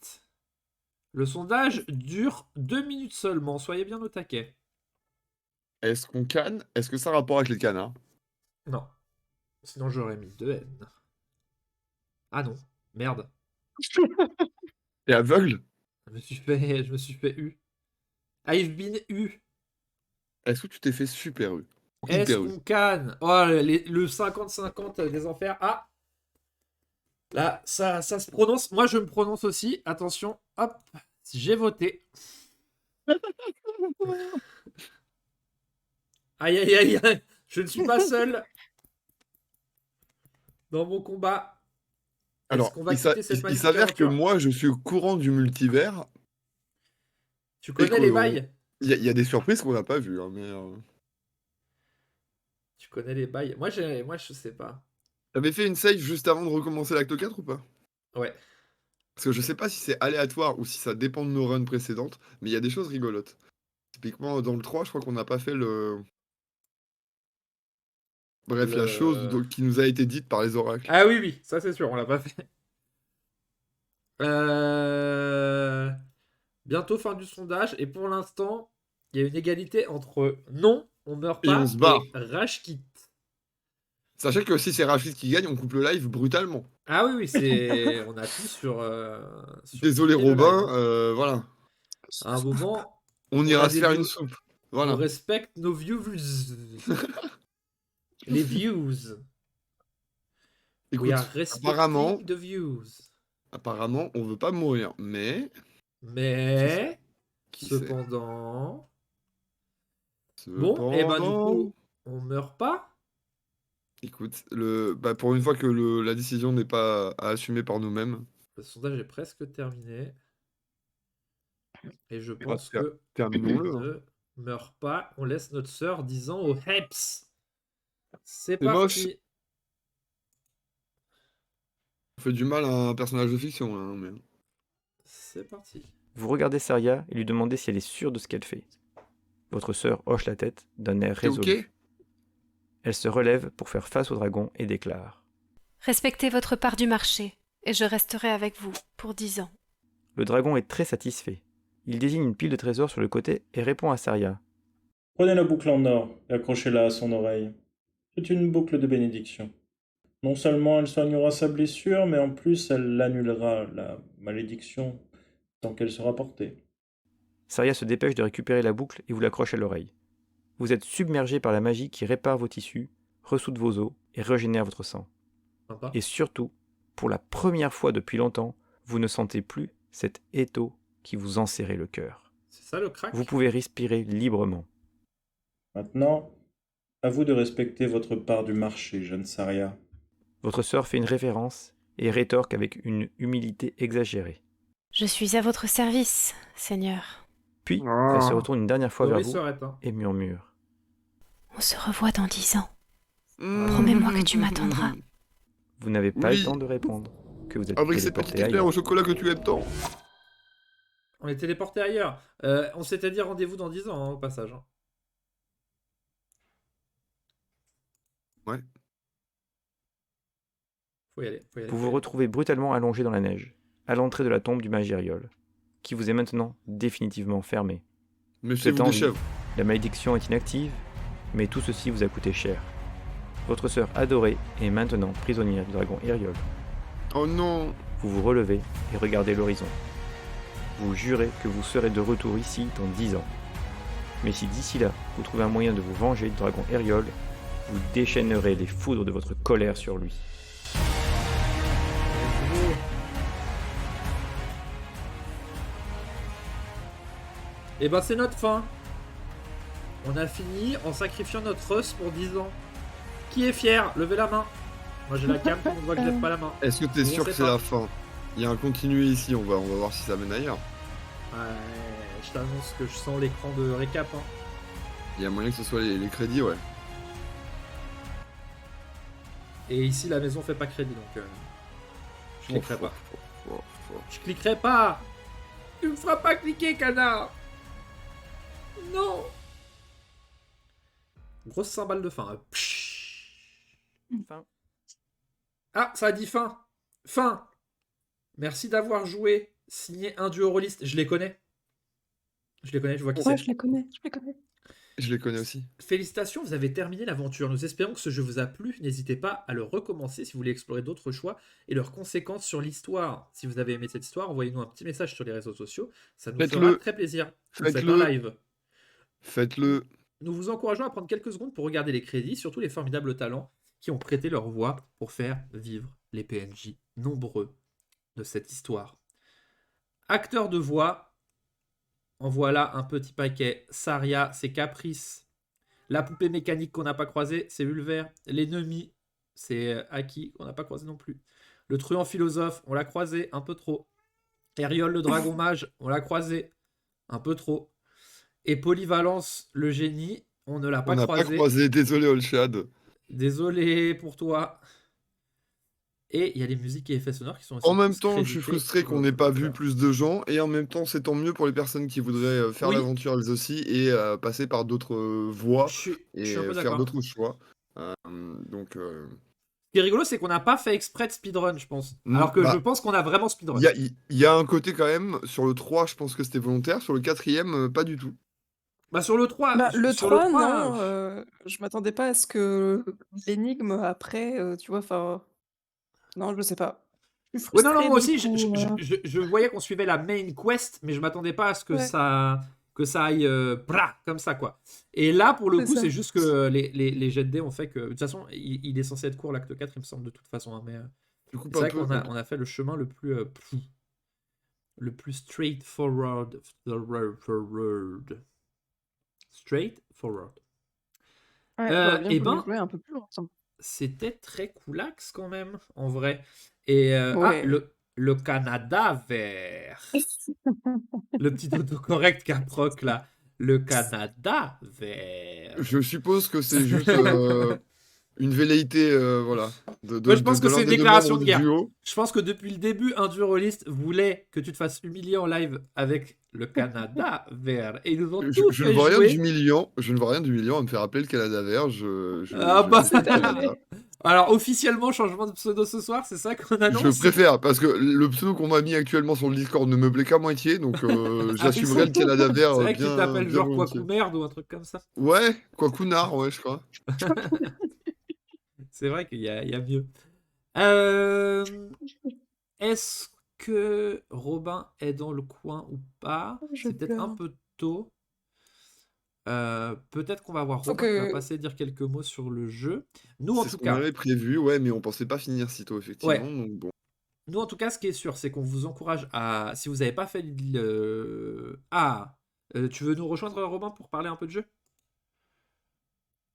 A: Le sondage dure 2 minutes seulement. Soyez bien au taquet.
B: Est-ce qu'on canne? Est-ce que ça a rapport avec les canards?
A: Non. Sinon, j'aurais mis 2 N. Ah non. Merde.
B: T'es aveugle?
A: Je me suis fait U. I've been U.
B: Est-ce que tu t'es fait super U?
A: Est-ce
B: Hyper U.
A: qu'on canne? Oh, le 50-50 des enfers. Ah! Là, ça se prononce. Moi, je me prononce aussi. Attention. Hop. J'ai voté. Aïe, aïe, aïe, aïe. Je ne suis pas seul dans mon combat. Est-ce
B: Alors,
A: qu'on va quitter cette
B: il
A: magnifique
B: s'avère que
A: aventure?
B: moi, je suis au courant du multivers.
A: Tu
B: Et
A: connais les bails?
B: il y a des surprises qu'on n'a pas vues. Hein, mais
A: Tu connais les bails? Moi, je sais pas.
B: T'avais fait une save juste avant de recommencer l'acte 4 ou pas?
A: Ouais.
B: Parce que je sais pas si c'est aléatoire ou si ça dépend de nos runs précédentes, mais il y a des choses rigolotes. Typiquement, dans le 3, je crois qu'on n'a pas fait le... Bref, la chose qui nous a été dite par les oracles.
A: Ah oui, oui, ça c'est sûr, on l'a pas fait. Bientôt fin du sondage, et pour l'instant, il y a une égalité entre non, on meurt
B: Et
A: pas,
B: on se barre.
A: et Rashkit.
B: Sachez que si c'est Rachid qui gagne, on coupe le live brutalement.
A: Ah oui, oui, c'est. On appuie sur.
B: Désolé
A: quitter le
B: Robin,
A: live.
B: voilà.
A: À un moment,
B: On
A: a
B: ira se
A: des
B: faire
A: views-
B: une soupe.
A: on
B: Voilà.
A: respecte nos views. Les views.
B: Écoute,
A: We are respecting
B: apparemment,
A: the views.
B: on veut pas mourir, mais...
A: Mais.
B: Qui sait
A: Cependant. Bon, et ben du coup, on meurt pas.
B: Écoute, pour une fois que la décision n'est pas à assumer par nous-mêmes.
A: Le sondage est presque terminé. Et je pense
B: Ah,
A: que
B: terminons-le.
A: on ne meurt pas. On laisse notre sœur 10 ans au HEPS. C'est
B: moche.
A: parti.
B: On fait du mal à un personnage de fiction, hein, mais...
A: C'est parti.
D: Vous regardez Saria et lui demandez si elle est sûre de ce qu'elle fait. Votre sœur hoche la tête d'un air
B: T'es
D: résolu.
B: ok?
D: Elle se relève pour faire face au dragon et déclare.
H: Respectez votre part du marché, et je resterai avec vous pour 10 ans.
D: Le dragon est très satisfait. Il désigne une pile de trésors sur le côté et répond à Saria.
E: Prenez la boucle en or et accrochez-la à son oreille. C'est une boucle de bénédiction. Non seulement elle soignera sa blessure, mais en plus elle annulera la malédiction tant qu'elle sera portée.
D: Saria se dépêche de récupérer la boucle et vous l'accroche à l'oreille. Vous êtes submergé par la magie qui répare vos tissus, ressoude vos os et régénère votre sang.
A: Sympa.
D: Et surtout, pour la première fois depuis longtemps, vous ne sentez plus cet étau qui vous enserrait le cœur.
A: C'est ça le crack?
D: Vous pouvez respirer librement.
E: Maintenant, à vous de respecter votre part du marché, jeune Saria.
D: Votre sœur fait une révérence et rétorque avec une humilité exagérée.
H: Je suis à votre service, Seigneur.
D: Puis, elle se retourne une dernière fois vers
A: Laurie
D: vous
A: serait, hein.
D: et murmure.
H: On se revoit dans 10 ans.
B: Mmh.
H: Promets-moi que tu m'attendras.
D: Vous n'avez pas
B: Oui.
D: le temps de répondre, que vous êtes
B: Avec ces petites
D: téléporté
B: éclairs
D: ailleurs.
B: au chocolat que tu aimes tant.
A: On est téléporté ailleurs. On s'était dit rendez-vous dans 10 ans, hein, au passage. Hein.
B: Ouais.
A: Faut y aller.
D: Vous vous retrouvez brutalement allongé dans la neige, à l'entrée de la tombe du mage Iriol, qui vous est maintenant définitivement fermée. Vous êtes
B: Méfiez-vous
D: en
B: des
D: vie,
B: chèvres.
D: la malédiction est inactive, mais tout ceci vous a coûté cher. Votre sœur adorée est maintenant prisonnière du dragon Iriol.
B: Oh non.
D: Vous vous relevez et regardez l'horizon. Vous jurez que vous serez de retour ici dans 10 ans. Mais si d'ici là, vous trouvez un moyen de vous venger du dragon Iriol, vous déchaînerez les foudres de votre colère sur lui.
A: Et ben c'est notre fin. On a fini en sacrifiant notre os pour 10 ans. Qui est fier? Levez la main. Moi j'ai la cam, tout le monde voit que je lève pas la main.
B: Est-ce que t'es
A: Bon,
B: sûr
A: on
B: que
A: sait
B: c'est
A: pas.
B: la fin? Il y a un continué ici, on va voir si ça mène ailleurs.
A: Ouais, je t'annonce que je sens l'écran de récap. Hein.
B: Il y a moyen que ce soit les crédits, ouais.
A: Et ici la maison fait pas crédit donc je cliquerai pas.
B: Oh.
A: Je cliquerai pas. Tu me feras pas cliquer, canard. Non. Grosse cymbale de fin. Hein. Pshhh.
D: Fin.
A: Ah, ça a dit fin. Fin. Merci d'avoir joué. Signé un duo rôliste. Je les connais. Je vois qui
C: Ouais,
A: c'est.
C: je les connais.
B: Je les connais aussi.
A: Félicitations, vous avez terminé l'aventure. Nous espérons que ce jeu vous a plu. N'hésitez pas à le recommencer si vous voulez explorer d'autres choix et leurs conséquences sur l'histoire. Si vous avez aimé cette histoire, envoyez-nous un petit message sur les réseaux sociaux. Ça nous
B: Faites-le.
A: fera très plaisir. Ou faites un
B: Faites-le.
A: live.
B: Faites-le.
A: Nous vous encourageons à prendre quelques secondes pour regarder les crédits, surtout les formidables talents qui ont prêté leur voix pour faire vivre les PNJ nombreux de cette histoire. Acteurs de voix, en voilà un petit paquet. Saria, c'est Caprice. La poupée mécanique qu'on n'a pas croisée, c'est Ulver. L'ennemi, c'est Aki, qu'on n'a pas croisé non plus. Le truand philosophe, on l'a croisé un peu trop. Eriol, le dragon mage, on l'a croisé un peu trop. Et Polyvalence, le génie, on ne l'a
B: On
A: pas
B: n'a pas
A: croisé.
B: croisé, désolé Olshad.
A: Désolé pour toi. Et il y a les musiques et effets sonores qui sont aussi
B: En même
A: tous
B: temps, je suis
A: crédités
B: frustré qu'on n'ait pas vu plus de gens, et en même temps, c'est tant mieux pour les personnes qui voudraient faire
A: Oui.
B: l'aventure elles aussi, et passer par d'autres voies,
A: Je suis
B: et
A: un peu
B: faire
A: d'accord.
B: d'autres choix. Donc,
A: Ce qui est rigolo, c'est qu'on n'a pas fait exprès de speedrun, je pense.
B: Mm,
A: Alors que
B: bah,
A: je pense qu'on a vraiment speedrun.
B: il y a un côté quand même, sur le 3, je pense que c'était volontaire, sur le 4ème, pas du tout.
A: Bah sur le 3,
C: Bah, le
A: sur
C: 3,
A: le 3
C: non, je m'attendais pas à ce que l'énigme après, tu vois, enfin... Non, je sais pas. Je suis
A: ouais, non,
C: frustrée
A: moi
C: du
A: aussi,
C: coup,
A: je voyais qu'on suivait la main quest, mais je m'attendais pas à ce que
C: Ouais.
A: ça aille comme ça, quoi. Et là, pour le
C: C'est
A: coup,
C: ça.
A: c'est juste que les jets de dés ont fait que... De toute façon, il est censé être court, l'acte 4, il me semble, de toute façon. Hein, mais
B: Du coup,
A: c'est vrai qu'on a fait le chemin le plus straightforward. Straightforward.
C: Ouais, j'aurais bien
A: et
C: voulu
A: ben,
C: jouer un peu plus longtemps.
A: c'était très coolax quand même, en vrai. Et
C: Ouais.
A: le Canada vert. Le petit autocorrect qu'approc là. Le Canada vert.
B: Je suppose que c'est juste une velléité, voilà,
A: Moi, je pense que
B: l'un
A: c'est une
B: des deux
A: déclaration
B: membres
A: de
B: du
A: guerre.
B: duo.
A: Je pense que depuis le début, un dueliste voulait que tu te fasses humilier en live avec le Canada vert. Et ils nous ont tout
B: Je ne
A: fait
B: vois rien
A: jouer.
B: d'humiliant. Je ne vois rien d'humiliant à me faire appeler le Canada vert.
A: Ah bah.
B: j'aime le Canada.
A: Alors, officiellement, changement de pseudo ce soir, c'est ça qu'on annonce?
B: Je préfère, parce que le pseudo qu'on m'a mis actuellement sur le Discord ne me plaît qu'à moitié, donc j'assumerai le Canada vert
A: C'est vrai que tu
B: bien,
A: t'appelles
B: bien
A: genre quoi
B: volontiers.
A: coup merde ou un truc comme ça.
B: Ouais, quoi Kounard, ouais, je crois.
A: C'est vrai qu'il y a mieux. Est-ce que Robin est dans le coin ou pas?
C: Je
A: C'est peut-être un
C: pleure.
A: peu tôt. Peut-être qu'on va voir
C: Faut
A: Robin qui va
C: que...
A: passer dire quelques mots sur le jeu. Nous, en
B: C'est ce
A: tout
B: qu'on
A: cas,
B: avait prévu, ouais, mais on pensait pas finir si tôt, effectivement,
A: ouais.
B: donc bon.
A: Nous, en tout cas, ce qui est sûr, c'est qu'on vous encourage à... Si vous n'avez pas fait le... Ah, tu veux nous rejoindre, Robin, pour parler un peu de jeu?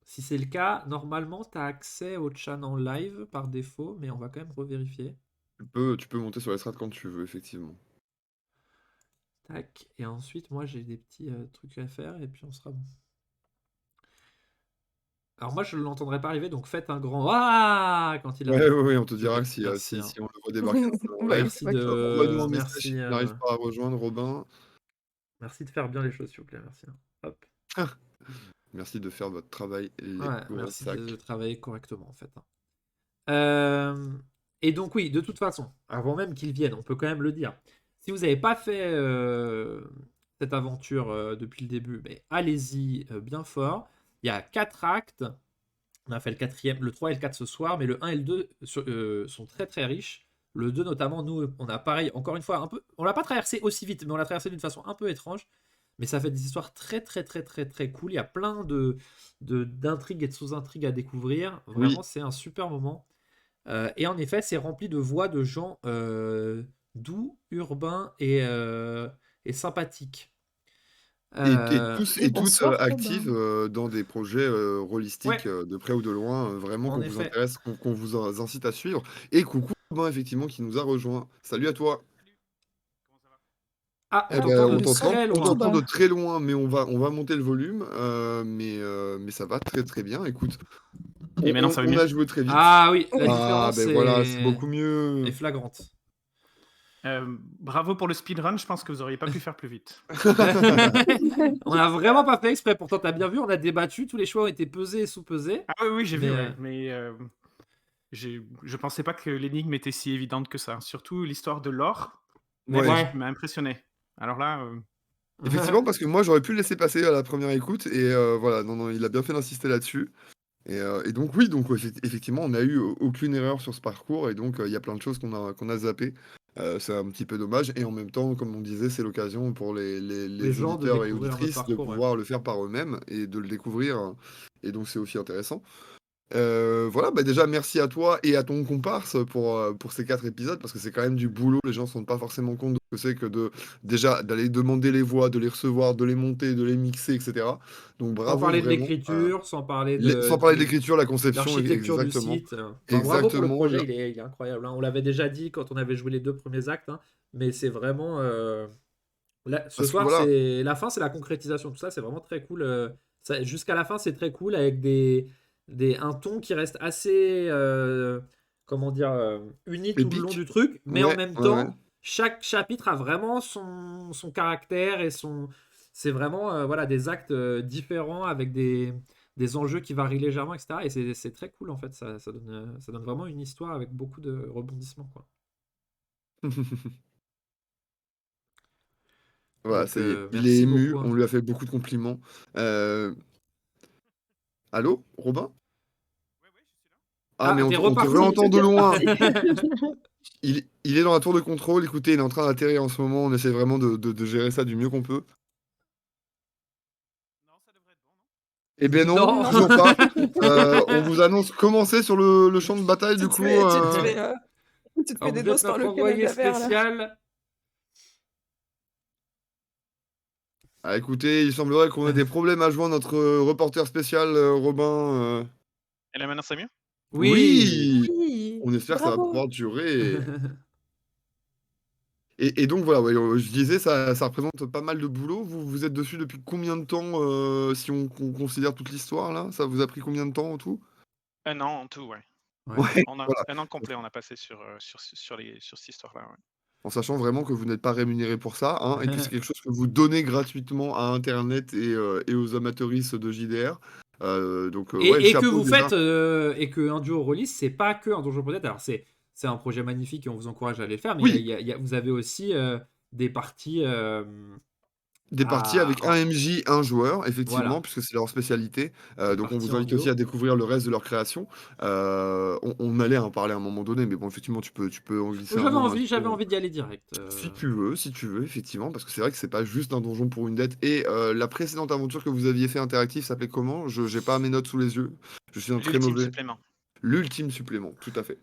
A: Si c'est le cas, normalement, tu as accès au chat en live par défaut, mais on va quand même revérifier.
B: Tu peux monter sur la strat quand tu veux, effectivement.
A: Tac. Et ensuite, moi, j'ai des petits trucs à faire et puis on sera bon. Alors moi, je ne l'entendrai pas arriver, donc faites un grand ah quand il arrive.
B: Ouais, on te dira que si
A: Merci,
B: on le voit débarquer.
C: Bah,
A: Merci
C: ok.
B: Envoie-nous un message
A: merci,
B: si tu n'arrives pas à rejoindre Robin.
A: merci de faire bien les choses, s'il vous plaît. Merci. Hop.
B: Merci de faire votre travail, les
A: Ouais,
B: gros
A: merci
B: sacs.
A: de travailler correctement, en fait. Et donc oui, de toute façon, avant même qu'ils viennent, on peut quand même le dire. Si vous n'avez pas fait cette aventure depuis le début, mais allez-y bien fort. Il y a 4 actes. On a fait le 4e, le 3 et le 4 ce soir, mais le 1 et le 2 sont très très riches. Le 2 notamment, nous, on a pareil, encore une fois, un peu, on l'a pas traversé aussi vite, mais on l'a traversé d'une façon un peu étrange. Mais ça fait des histoires très très très très très cool. Il y a plein d'intrigues et de sous-intrigues à découvrir.
B: Oui.
A: Vraiment, c'est un super moment. Et en effet, c'est rempli de voix de gens doux, urbains et sympathiques.
B: Et tous
C: Et
B: et toutes
C: bonsoir,
B: actifs
C: Robin.
B: dans des projets
A: Ouais,
B: rôlistiques de près ou de loin, vraiment
A: en
B: qu'on vous
A: effet.
B: intéresse, qu'on vous incite à suivre. Et coucou Robin, effectivement, qui nous a rejoint. Salut à toi.
A: Ah, on
B: Eh
C: Ah,
B: ben,
A: t'entend de
B: on t'entend,
A: très
B: on
A: loin.
B: t'entend de
C: Robin.
B: très loin, mais on va monter le volume. Mais ça va très très bien. Écoute,
F: Et maintenant, ça va
B: on
F: mieux?
B: a joué très vite.
A: Ah oui, la
C: Oui.
B: Ah,
A: différence
B: ben voilà, c'est
A: est
B: beaucoup mieux.
A: flagrante.
I: Bravo pour le speedrun, je pense que vous auriez pas pu faire plus vite.
A: On n'a vraiment pas fait exprès, pourtant t'as bien vu, on a débattu, tous les choix ont été pesés et sous-pesés.
I: Ah oui, j'ai vu,
A: Mais
I: ouais. Mais je pensais pas que l'énigme était si évidente que ça. Surtout l'histoire de l'or
B: Ouais.
A: ouais.
I: m'a impressionné. Alors là,
B: Effectivement, parce que moi j'aurais pu le laisser passer à la première écoute, et voilà, non, il a bien fait d'insister là-dessus. Et donc oui, donc effectivement, on n'a eu aucune erreur sur ce parcours, et donc il y a plein de choses qu'on a zappées. C'est un petit peu dommage, et en même temps, comme on disait, c'est l'occasion pour
A: Les
B: les
A: gens de
B: auditeurs et
A: découvrir notre
B: auditrices de
A: parcours, ouais.
B: pouvoir le faire par eux-mêmes et de le découvrir, et donc c'est aussi intéressant. Voilà, bah déjà merci à toi et à ton comparse pour ces 4 épisodes, parce que c'est quand même du boulot. Les gens ne se rendent pas forcément compte de ce que c'est que déjà d'aller demander les voix, de les recevoir, de les monter, de les mixer, etc. Donc
A: Sans
B: bravo
A: parler de
B: vraiment.
A: l'écriture, sans parler
B: Sans parler de l'écriture, la conception,
A: l'architecture du
B: exactement.
A: site. Enfin, bravo pour le
B: Exactement.
A: projet, il est incroyable, hein. On l'avait déjà dit quand on avait joué les 2 premiers actes, hein, mais c'est vraiment... ce
B: Parce que
A: soir,
B: voilà,
A: c'est la fin, c'est la concrétisation. Tout ça, c'est vraiment très cool. Jusqu'à la fin, c'est très cool avec un ton qui reste assez, comment dire, uni tout le long
B: épique.
A: du truc, mais en
B: Ouais,
A: même
B: ouais, ouais.
A: temps, chaque chapitre a vraiment son caractère et son. C'est vraiment voilà, des actes différents avec des enjeux qui varient légèrement, etc. Et c'est très cool en fait. Ça donne vraiment une histoire avec beaucoup de rebondissements, quoi.
B: Voilà,
A: Donc,
B: ça y est. Il est
A: merci
B: ému,
A: beaucoup, hein.
B: on lui a fait beaucoup de compliments. Allô, Robin? Ah, mais
A: Ah, t'es
B: on te
A: reparti.
B: réentend de
C: C'était
B: loin.
C: reparti.
B: Il est dans la tour de contrôle, écoutez, il est en train d'atterrir en ce moment, on essaie vraiment de gérer ça du mieux qu'on peut. Eh bien non,
A: Non.
B: toujours pas. On vous annonce commencer sur le champ de bataille,
C: Tu
B: du
C: te
B: coup.
C: fais, tu te fais, tu te fais
A: Alors, vous
C: dédos
A: êtes
C: par
A: notre
C: le
A: envoyé
C: Canada vert, là.
A: spécial.
B: Ah, écoutez, il semblerait qu'on ait des problèmes à joindre notre reporter spécial, Robin.
I: et là maintenant c'est mieux?
A: Oui.
B: Oui!
C: Oui,
B: On espère que ça va
C: bravo.
B: pouvoir durer. Et donc voilà, ouais, je disais, ça représente pas mal de boulot. Vous êtes dessus depuis combien de temps, si on considère toute l'histoire là? Ça vous a pris combien de temps en tout?
I: 1 an en tout, ouais.
A: Ouais.
B: Ouais,
I: On a
B: voilà.
I: 1 an complet, on a passé sur cette histoire-là, ouais.
B: En sachant vraiment que vous n'êtes pas rémunéré pour ça, hein, et que c'est quelque chose que vous donnez gratuitement à internet et aux amateuristes de JDR. Donc ouais,
A: Et que
B: chapeau
A: vous
B: déjà.
A: faites, et que un duo release, c'est pas que un donjon peut-être. Alors c'est un projet magnifique et on vous encourage à aller le faire, mais
B: Oui,
A: vous avez aussi des parties
B: des parties avec un
A: en-
B: MJ, un joueur, effectivement,
A: voilà,
B: puisque c'est leur spécialité.
A: des
B: Donc on
A: parties
B: vous
A: en
B: invite aussi à
A: duo.
B: découvrir le reste de leur création. On allait en parler à un moment donné, mais bon, effectivement, tu peux en glisser un mot, hein,
A: J'avais envie d'y aller direct.
B: si tu veux, effectivement, parce que c'est vrai que c'est pas juste un donjon pour une dette. Et la précédente aventure que vous aviez fait interactive s'appelait comment? Je J'ai pas mes notes sous les yeux. Je suis un très
I: L'ultime
B: mauvais.
I: supplément.
B: L'ultime supplément, tout à fait.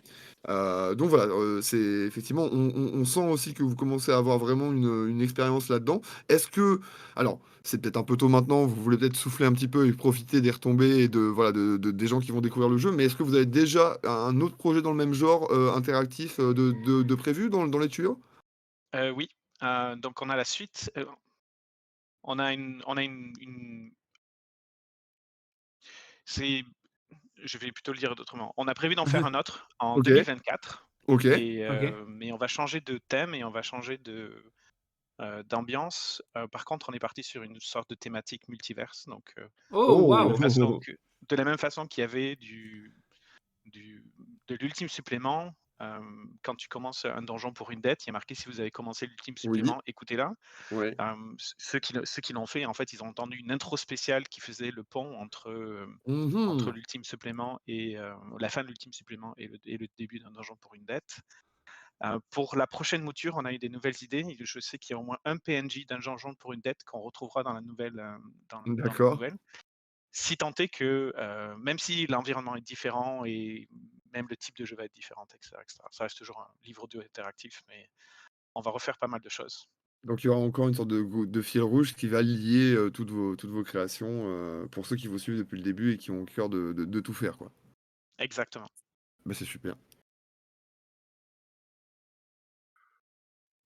B: Donc voilà, c'est effectivement, on sent aussi que vous commencez à avoir vraiment une expérience là-dedans. Est-ce que, alors, c'est peut-être un peu tôt maintenant, vous voulez peut-être souffler un petit peu et profiter des retombées et de voilà des gens qui vont découvrir le jeu, mais est-ce que vous avez déjà un autre projet dans le même genre interactif de prévu dans les tuyaux?
I: Oui, donc on a la suite, on a une c'est je vais plutôt le dire autrement. On a prévu d'en faire un autre en
B: Ok,
I: 2024
B: ok,
I: et
A: Ok.
I: mais on va changer de thème et on va changer d'ambiance. Par contre, on est parti sur une sorte de thématique multiverse, donc
A: Oh
I: de la même
A: waouh.
I: façon que de la même façon qu'il y avait du de l'ultime supplément, quand tu commences un donjon pour une dette, il y a marqué si vous avez commencé l'ultime
B: Oui.
I: supplément, écoutez-la.
B: Ouais.
I: Ceux qui l'ont fait, en fait, ils ont entendu une intro spéciale qui faisait le pont entre
B: Mhm.
I: l'ultime supplément et la fin de l'ultime supplément et le début d'un donjon pour une dette. Pour la prochaine mouture, on a eu des nouvelles idées. Je sais qu'il y a au moins un PNJ d'un donjon pour une dette qu'on retrouvera dans la nouvelle, dans la
B: D'accord.
I: nouvelle. Si tant est que, même si l'environnement est différent et même le type de jeu va être différent, etc., etc., ça reste toujours un livre audio interactif, mais on va refaire pas mal de choses.
B: Donc il y aura encore une sorte de fil rouge qui va lier toutes vos créations pour ceux qui vous suivent depuis le début et qui ont au cœur de tout faire, quoi.
I: Exactement.
B: Bah, c'est super.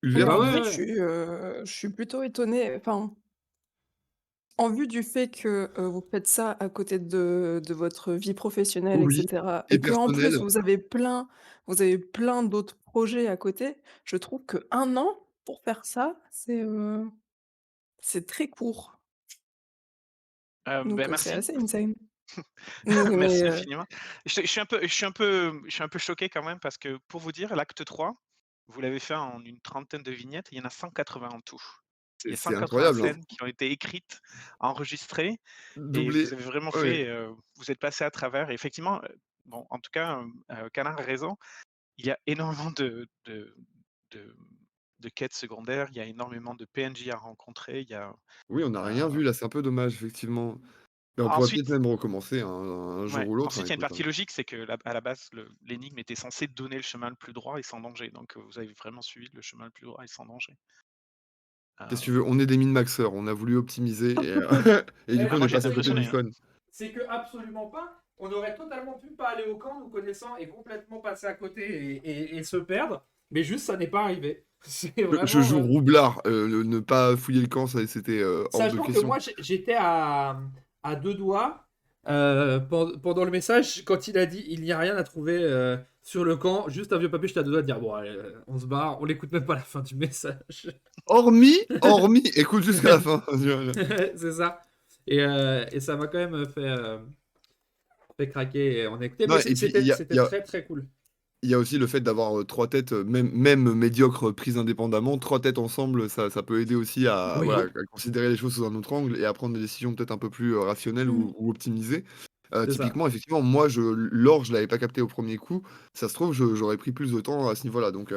C: Mais
B: Ulver,
A: Bah
C: en
B: tu
A: ouais,
C: vrai,
B: disais?
A: ouais.
C: je suis plutôt étonnée, enfin, en vue du fait que, vous faites ça à côté de votre vie professionnelle et
B: Oui.
C: cetera
B: Et
C: et qu'en
B: personnel.
C: plus vous avez plein d'autres projets à côté, je trouve que 1 an pour faire ça, c'est très court. Donc, c'est
I: Merci.
C: assez insane. Mais mais,
I: Merci infiniment. Je suis un peu choqué quand même parce que pour vous dire, l'acte 3, vous l'avez fait en une trentaine de vignettes, il y en a 180 en tout. Il y a
B: C'est
I: 180
B: incroyable, hein.
I: scènes qui ont été écrites, enregistrées et
B: Doublé.
I: vous avez vraiment
B: Ouais.
I: fait, vous êtes passé à travers et effectivement, bon, en tout cas, Canard a raison, il y a énormément de de quêtes secondaires, il y a énormément de PNJ à rencontrer, il y a,
B: Oui, on n'a rien vu là, c'est un peu dommage, effectivement. Mais on pourrait peut-être
I: ensuite
B: même recommencer un jour
I: ouais,
B: ou l'autre, hein,
I: ensuite il y a une
B: écoute, hein.
I: partie logique, c'est que à la base, l'énigme était censée donner le chemin le plus droit et sans danger. Donc vous avez vraiment suivi le chemin le plus droit et sans danger.
B: Qu'est-ce que tu
I: Euh,
B: veux? On est des min-maxeurs, on a voulu optimiser et, et du
A: Eh,
B: coup,
I: ah,
B: on
I: moi
B: est
I: j'ai été
B: passé à côté du
I: impressionné, hein.
B: fun.
A: c'est que absolument pas. On aurait totalement pu pas aller au camp, nous connaissant, et complètement passer à côté et se perdre. Mais juste, ça n'est pas arrivé. C'est
B: Je
A: vraiment.
B: joue roublard, ne pas fouiller le camp, c'était hors de
A: Sachant que
B: question.
A: moi, j'étais à 2 doigts pendant le message, quand il a dit il n'y a rien à trouver sur le camp, juste un vieux papier, j'étais à 2 doigts de dire bon, allez, on se barre, on l'écoute même pas la fin du message.
B: Hormis, écoute jusqu'à la fin.
A: C'est ça. Et ça m'a quand même fait craquer et on a écouté,
B: Non,
A: mais
B: et puis il
A: c'était très très cool.
B: y a aussi le fait d'avoir 3 têtes, même médiocres prises indépendamment, 3 têtes ensemble, ça peut aider aussi à,
A: Oui.
B: voilà, à considérer les choses sous un autre angle et à prendre des décisions peut-être un peu plus rationnelles
C: Mmh.
B: ou optimisées.
A: C'est ça.
B: Typiquement, effectivement, moi, l'or, je l'avais pas capté au premier coup. Ça se trouve, j'aurais pris plus de temps à ce niveau-là. Donc,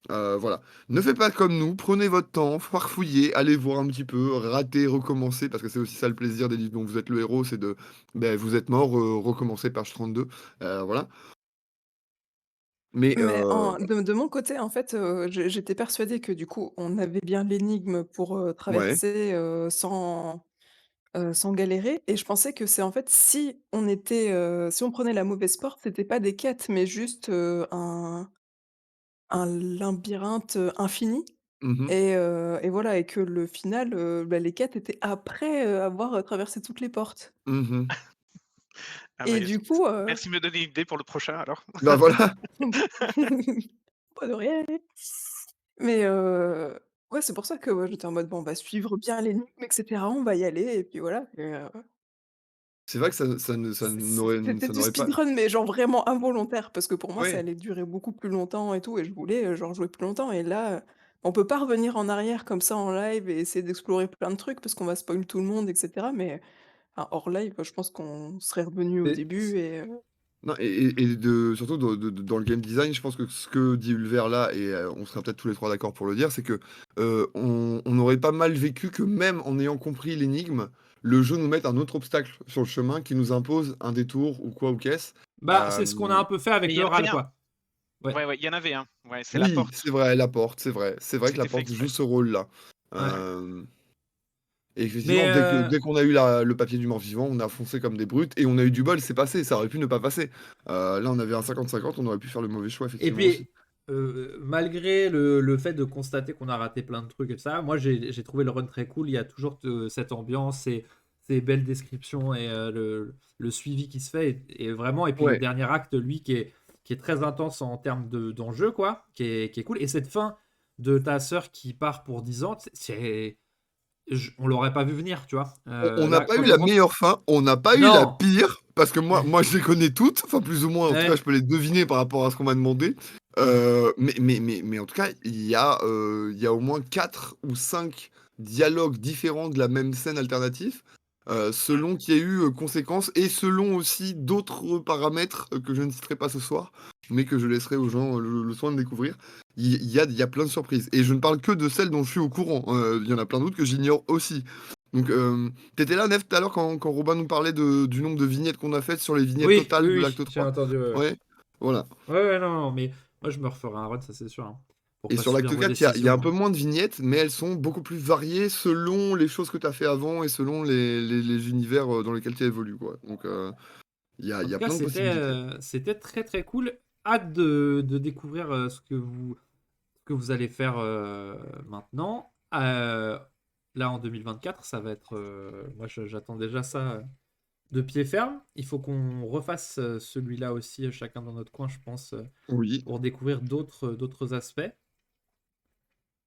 B: voilà. Ne faites pas comme nous, prenez votre temps, farfouillez, allez voir un petit peu, ratez, recommencez, parce que c'est aussi ça le plaisir des livres dont vous êtes le héros, c'est de, ben, vous êtes mort, recommencez page 32. Voilà. Mais,
C: Mais de mon côté, en fait, j'étais persuadée que du coup, on avait bien l'énigme pour,
B: ouais.
C: traverser, sans galérer et je pensais que c'est en fait si on prenait la mauvaise porte, c'était pas des quêtes, mais juste, un labyrinthe, infini
B: Mhm,
C: et voilà et que le final, bah, les quêtes étaient après, avoir, traversé toutes les portes
B: mhm.
I: ah bah,
C: et du coup,
I: merci de me donner une idée pour le prochain alors.
B: Bah voilà.
C: pas de rien. Mais ouais, c'est pour ça que, ouais, j'étais en mode: «Bon, on va suivre bien l'énigme et cetera, on va y aller» et puis voilà
B: C'est vrai que ça
C: c'était du
B: n'aurait pas.
C: speedrun, mais genre vraiment involontaire parce que pour moi, ça
B: Ouais.
C: allait durer beaucoup plus longtemps et tout et je voulais, genre jouer plus longtemps et là, on peut pas revenir en arrière comme ça en live et essayer d'explorer plein de trucs parce qu'on va spoil tout le monde et cetera mais enfin, hors live, je pense qu'on serait revenu au
A: Et-
C: début et
B: Non, surtout dans le game design, je pense que ce que dit Ulver là, et on sera peut-être tous les trois d'accord pour le dire, c'est que on aurait pas mal vécu que même en ayant compris l'énigme, le jeu nous mette un autre obstacle sur le chemin qui nous impose un détour ou quoi ou qu'est-ce.
A: Bah, c'est ce qu'on a un peu fait
I: Mais
A: avec
I: il y
A: le
I: en avait
A: RAL,
I: un.
A: quoi. Ouais.
I: Ouais, ouais, il y en avait un. Ouais, c'est la
B: Oui,
I: porte.
B: c'est vrai, la porte, c'est vrai. C'est vrai que la
I: C'était fait
B: porte joue
I: exprès.
B: ce rôle-là.
A: Ouais.
B: Euh, Et
A: Mais
B: effectivement, dès qu'on a eu le papier du mort-vivant, on a foncé comme des brutes et on a eu du bol, c'est passé, ça aurait pu ne pas passer. Là, on avait un 50-50, on aurait pu faire le mauvais choix,
A: et
B: effectivement aussi.
A: puis, malgré le fait de constater qu'on a raté plein de trucs et tout ça, moi j'ai trouvé le run très cool. Il y a toujours cette ambiance, ces belles descriptions et le suivi qui se fait. Et vraiment, et puis le
B: Ouais.
A: dernier acte, lui, qui est très intense en termes d'enjeu, quoi, qui est cool. Et cette fin de ta sœur qui part pour 10 ans, on l'aurait pas vu venir, tu vois.
B: On n'a
A: Là,
B: pas
A: quand
B: eu
A: je
B: la
A: pense...
B: meilleure fin, on n'a pas eu la
A: Non.
B: pire, parce que moi je les connais toutes, enfin plus ou moins, en tout cas
A: Ouais.
B: je peux les deviner par rapport à ce qu'on m'a demandé. Mais en tout cas, il y a au moins 4 ou 5 dialogues différents de la même scène alternative, selon qu'il y a eu conséquences et selon aussi d'autres paramètres que je ne citerai pas ce soir, mais que je laisserai aux gens le soin de découvrir. Il y a plein de surprises. Et je ne parle que de celles dont je suis au courant. Il y en a plein d'autres que j'ignore aussi. Donc, t'étais là, Nef, tout à l'heure, quand Robin nous parlait du nombre de vignettes qu'on a faites sur les vignettes
A: Oui,
B: totales
A: oui,
B: de
A: oui,
B: l'acte
A: j'ai
B: 3.
A: entendu. Ouais,
B: Ouais, voilà.
A: ouais, non, non, mais moi je me referai un run, ça c'est sûr, hein, pour
B: Et
A: pas
B: sur
A: subir
B: l'acte
A: vos
B: 4, il y a un
A: décisions.
B: peu moins de vignettes, mais elles sont beaucoup plus variées selon les choses que tu as fait avant et selon les univers dans lesquels tu évolues, quoi. Donc, il
A: En
B: y
A: tout
B: a
A: cas,
B: plein de possibilités.
A: c'était très très cool. Hâte de découvrir ce que vous allez faire maintenant. Là, en 2024, ça va être... moi, j'attends déjà ça de pied ferme. Il faut qu'on refasse celui-là aussi, chacun dans notre coin, je pense,
B: Oui.
A: pour découvrir d'autres aspects.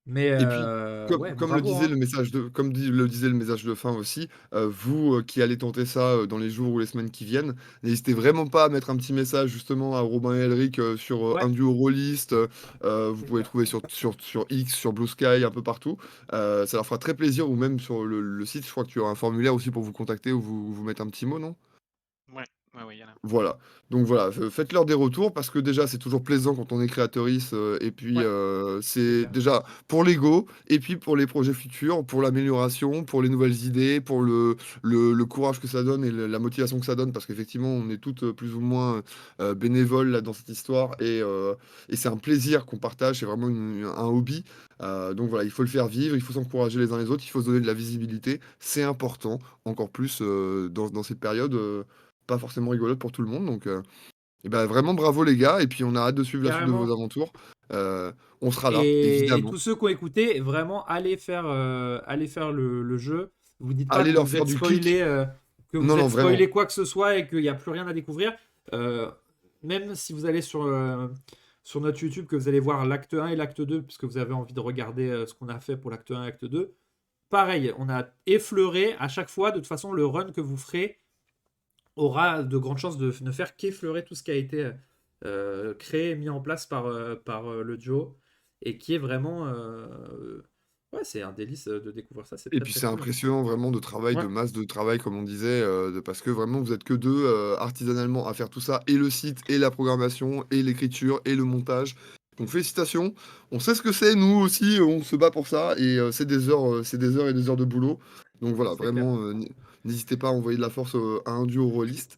A: Mais
B: Et puis,
A: ouais,
B: comme le
A: bravo,
B: disait
A: hein.
B: le message le disait le message de fin aussi, vous qui allez tenter ça dans les jours ou les semaines qui viennent, n'hésitez vraiment pas à mettre un petit message justement à Robin et Elric sur
A: Ouais,
B: un duo rôliste. Vous
A: c'est
B: pouvez
A: clair.
B: trouver sur X, sur Blue Sky, un peu partout. Ça leur fera très plaisir, ou même sur le site, je crois que tu as un formulaire aussi pour vous contacter ou vous mettre un petit mot, non?
I: Ouais, ouais, ouais, il y en a.
B: Voilà. Donc voilà, faites-leur des retours parce que déjà c'est toujours plaisant quand on est créatrice et puis
A: Ouais, c'est
B: c'est
A: clair.
B: déjà pour l'ego et puis pour les projets futurs, pour l'amélioration, pour les nouvelles idées, pour le courage que ça donne et la motivation que ça donne parce qu'effectivement on est toutes plus ou moins bénévoles là dans cette histoire et c'est un plaisir qu'on partage, c'est vraiment un hobby. Donc voilà, il faut le faire vivre, il faut s'encourager les uns les autres, il faut se donner de la visibilité, c'est important, encore plus dans cette période pas forcément rigolote pour tout le monde. Donc, et ben, vraiment bravo les gars. Et puis on a hâte de suivre la suite de vos
A: Carrément.
B: aventures. On sera là,
A: Et
B: évidemment.
A: tous ceux qui ont écouté, vraiment, allez faire le jeu. Vous dites pas
B: Allez
A: que
B: leur
A: vous
B: faire
A: êtes
B: du clic.
A: spoilé,
B: Non, non, vraiment.
A: quoi que ce soit et qu'il n'y a plus rien à découvrir. Euh, Même si vous allez sur notre YouTube, que vous allez voir l'acte 1 et l'acte 2, puisque vous avez envie de regarder ce qu'on a fait pour l'acte 1 et l'acte 2. Pareil, on a effleuré à chaque fois. De toute façon, le run que vous ferez aura de grandes chances de ne faire qu'effleurer tout ce qui a été créé, mis en place par le duo, et qui est vraiment... ouais, c'est un délice de découvrir ça, c'est
B: Et
A: très
B: puis
A: très
B: c'est
A: cool.
B: impressionnant vraiment de travail,
A: Ouais,
B: de masse de travail, comme on disait, parce que vraiment vous êtes que deux artisanalement à faire tout ça, et le site, et la programmation, et l'écriture, et le montage. Donc félicitations. On sait ce que c'est, nous aussi, on se bat pour ça, et c'est des heures et des heures de boulot. Donc voilà,
A: c'est clair.
B: vraiment, n'hésitez pas à envoyer de la force à un duo rôliste.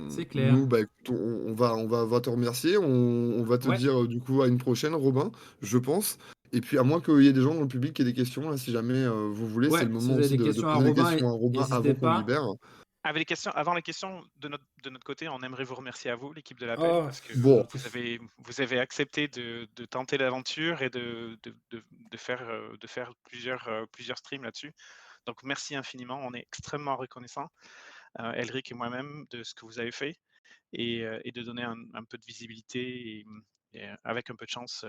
A: C'est clair.
B: Nous, bah, écoute, on va te remercier, on va te
A: Ouais.
B: dire du coup à une prochaine, Robin, je pense. Et puis, à moins qu'il y ait des gens dans le public qui aient des questions, là, si jamais vous voulez, c'est
A: Ouais,
B: le
A: si
B: moment
A: vous avez
B: aussi
A: des
B: de
A: questions à
B: poser des
A: Robin,
B: questions à Robin
A: n'hésitez
B: avant qu'on
A: pas.
B: libère.
I: Avant les questions de notre côté, on aimerait vous remercier à vous, l'équipe de l'appel,
A: Oh,
I: parce que
B: Bon,
I: vous avez accepté de tenter l'aventure et de faire plusieurs streams là-dessus. Donc merci infiniment, on est extrêmement reconnaissants, Elric et moi-même, de ce que vous avez fait et de donner un peu de visibilité et avec un peu de chance,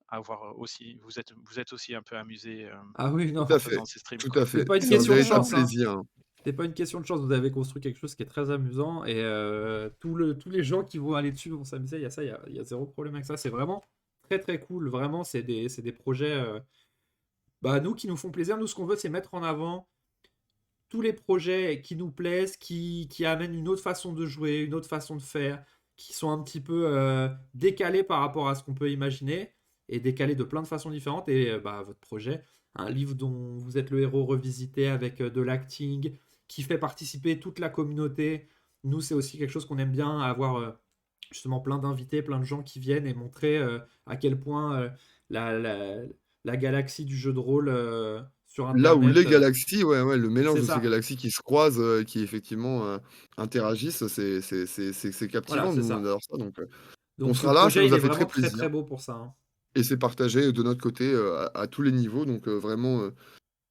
I: avoir aussi, vous êtes aussi un peu amusés
A: ah oui, non.
B: tout
I: en
B: à fait.
I: faisant ces streams,
B: Tout
I: quoi.
B: à
A: C'était
B: fait.
A: pas une
B: C'est un
A: question de
B: véritable
A: chance, hein.
B: plaisir, hein.
A: C'était pas une question de chance. Vous avez construit quelque chose qui est très amusant et tous les gens qui vont aller dessus vont s'amuser. Il y a ça, il y a zéro problème avec ça. C'est vraiment très très cool. Vraiment, c'est des projets bah, nous qui nous font plaisir. Nous, ce qu'on veut, c'est mettre en avant tous les projets qui nous plaisent, qui amènent une autre façon de jouer, une autre façon de faire, qui sont un petit peu décalés par rapport à ce qu'on peut imaginer et décalés de plein de façons différentes. Et bah, votre projet, un livre dont vous êtes le héros revisité avec de l'acting, qui fait participer toute la communauté. Nous, c'est aussi quelque chose qu'on aime bien, avoir justement plein d'invités, plein de gens qui viennent et montrer à quel point la, la, la galaxie du jeu de rôle sur
B: Là où
A: Internet,
B: les galaxies, ouais, ouais, le mélange
A: c'est
B: de ces
A: ça.
B: galaxies qui se croisent, qui effectivement interagissent, c'est
A: Voilà,
B: captivant,
A: c'est
B: nous, on
A: ça.
B: adore ça. Donc, on
A: Donc ce
B: sera là, ça
A: projet,
B: nous
A: il
B: a
A: est
B: fait très
A: vraiment très
B: plaisir.
A: très beau pour ça, hein.
B: Et c'est partagé de notre côté à tous les niveaux. Donc, vraiment,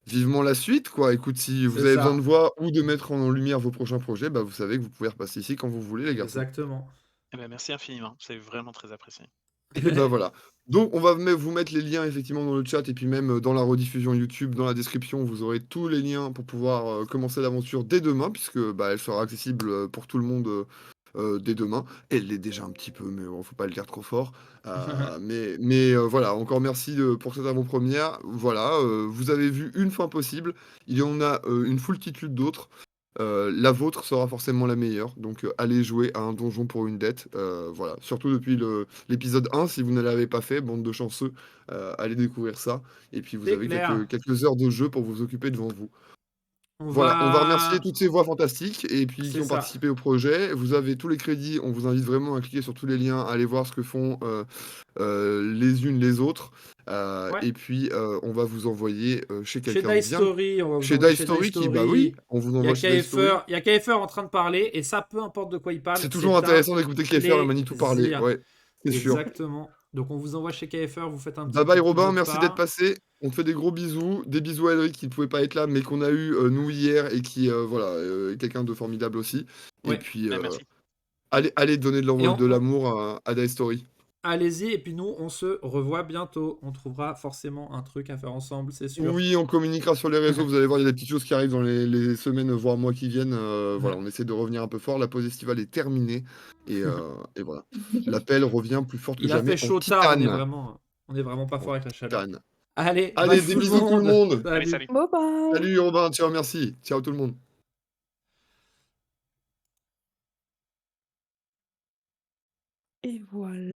B: vivement la suite, quoi. Écoute, si vous
A: C'est
B: avez besoin de
A: ça,
B: voix ou de mettre en lumière vos prochains projets, bah, vous savez que vous pouvez repasser ici quand vous voulez, les garçons.
A: exactement.
I: Eh ben, merci infiniment, c'est vraiment très apprécié.
B: Et bah voilà. Donc, on va vous mettre les liens effectivement dans le chat et puis même dans la rediffusion YouTube, dans la description, vous aurez tous les liens pour pouvoir commencer l'aventure dès demain, puisque bah, elle sera accessible pour tout le monde dès demain. Elle l'est déjà un petit peu, mais bon, faut pas le dire trop fort. Voilà, encore merci pour cette avant-première. Voilà, vous avez vu une fin possible. Il y en a une foultitude d'autres. La vôtre sera forcément la meilleure, donc allez jouer à un donjon pour une dette. Voilà, surtout depuis l'épisode 1, si vous ne l'avez pas fait, bande de chanceux, allez découvrir ça. Et puis vous
A: C'est
B: avez
A: clair.
B: quelques heures de jeu pour vous occuper devant vous.
A: On
B: Voilà, on va
A: va...
B: remercier toutes ces voix fantastiques et puis qui
A: C'est
B: ont
A: ça.
B: participé au projet. Vous avez tous les crédits, on vous invite vraiment à cliquer sur tous les liens, à aller voir ce que font les unes les autres.
A: Ouais.
B: Et puis on va vous envoyer chez
A: Chez
B: quelqu'un de
A: Dice
B: bien.
A: Story, on va vous
B: Chez
A: envoyer
B: Dice
A: chez
B: Story
A: Dice
B: qui, bah
A: Story.
B: oui, on vous
A: Il y a
B: envoie chez Dice Story.
A: KFR en train de parler, et ça, peu importe de quoi il parle,
B: C'est toujours intéressant d'écouter KFR et Manitou parler,
A: plaisir.
B: ouais, c'est sûr.
A: Exactement. Donc on vous envoie chez KFR, vous faites un petit
B: Bye bye
A: coucou de
B: Robin,
A: notre
B: merci
A: part.
B: d'être passé. On te fait des gros bisous. Des bisous à Elric qui ne pouvait pas être là, mais qu'on a eu nous hier et qui voilà, est quelqu'un de formidable aussi.
A: Ouais.
B: Et puis
I: Merci.
B: allez donner de
A: Et
B: l'amour à Dice Story.
A: Allez-y, et puis nous, on se revoit bientôt. On trouvera forcément un truc à faire ensemble, c'est sûr.
B: Oui, on communiquera sur les réseaux. Vous allez voir, il y a des petites choses qui arrivent dans les semaines, voire mois qui viennent. Voilà, on essaie de revenir un peu fort. La pause estivale est terminée. Et voilà. L'appel revient plus fort que
A: Il a
B: jamais
A: fait chaud
B: en
A: tard,
B: titane.
A: on est vraiment pas fort avec la chaleur.
B: Titane.
A: Allez,
B: Allez,
A: bye
B: des bisous tout le monde.
I: Allez, salut.
C: Bye bye.
B: Salut Robin, ciao, merci. Ciao tout le monde.
C: Et voilà.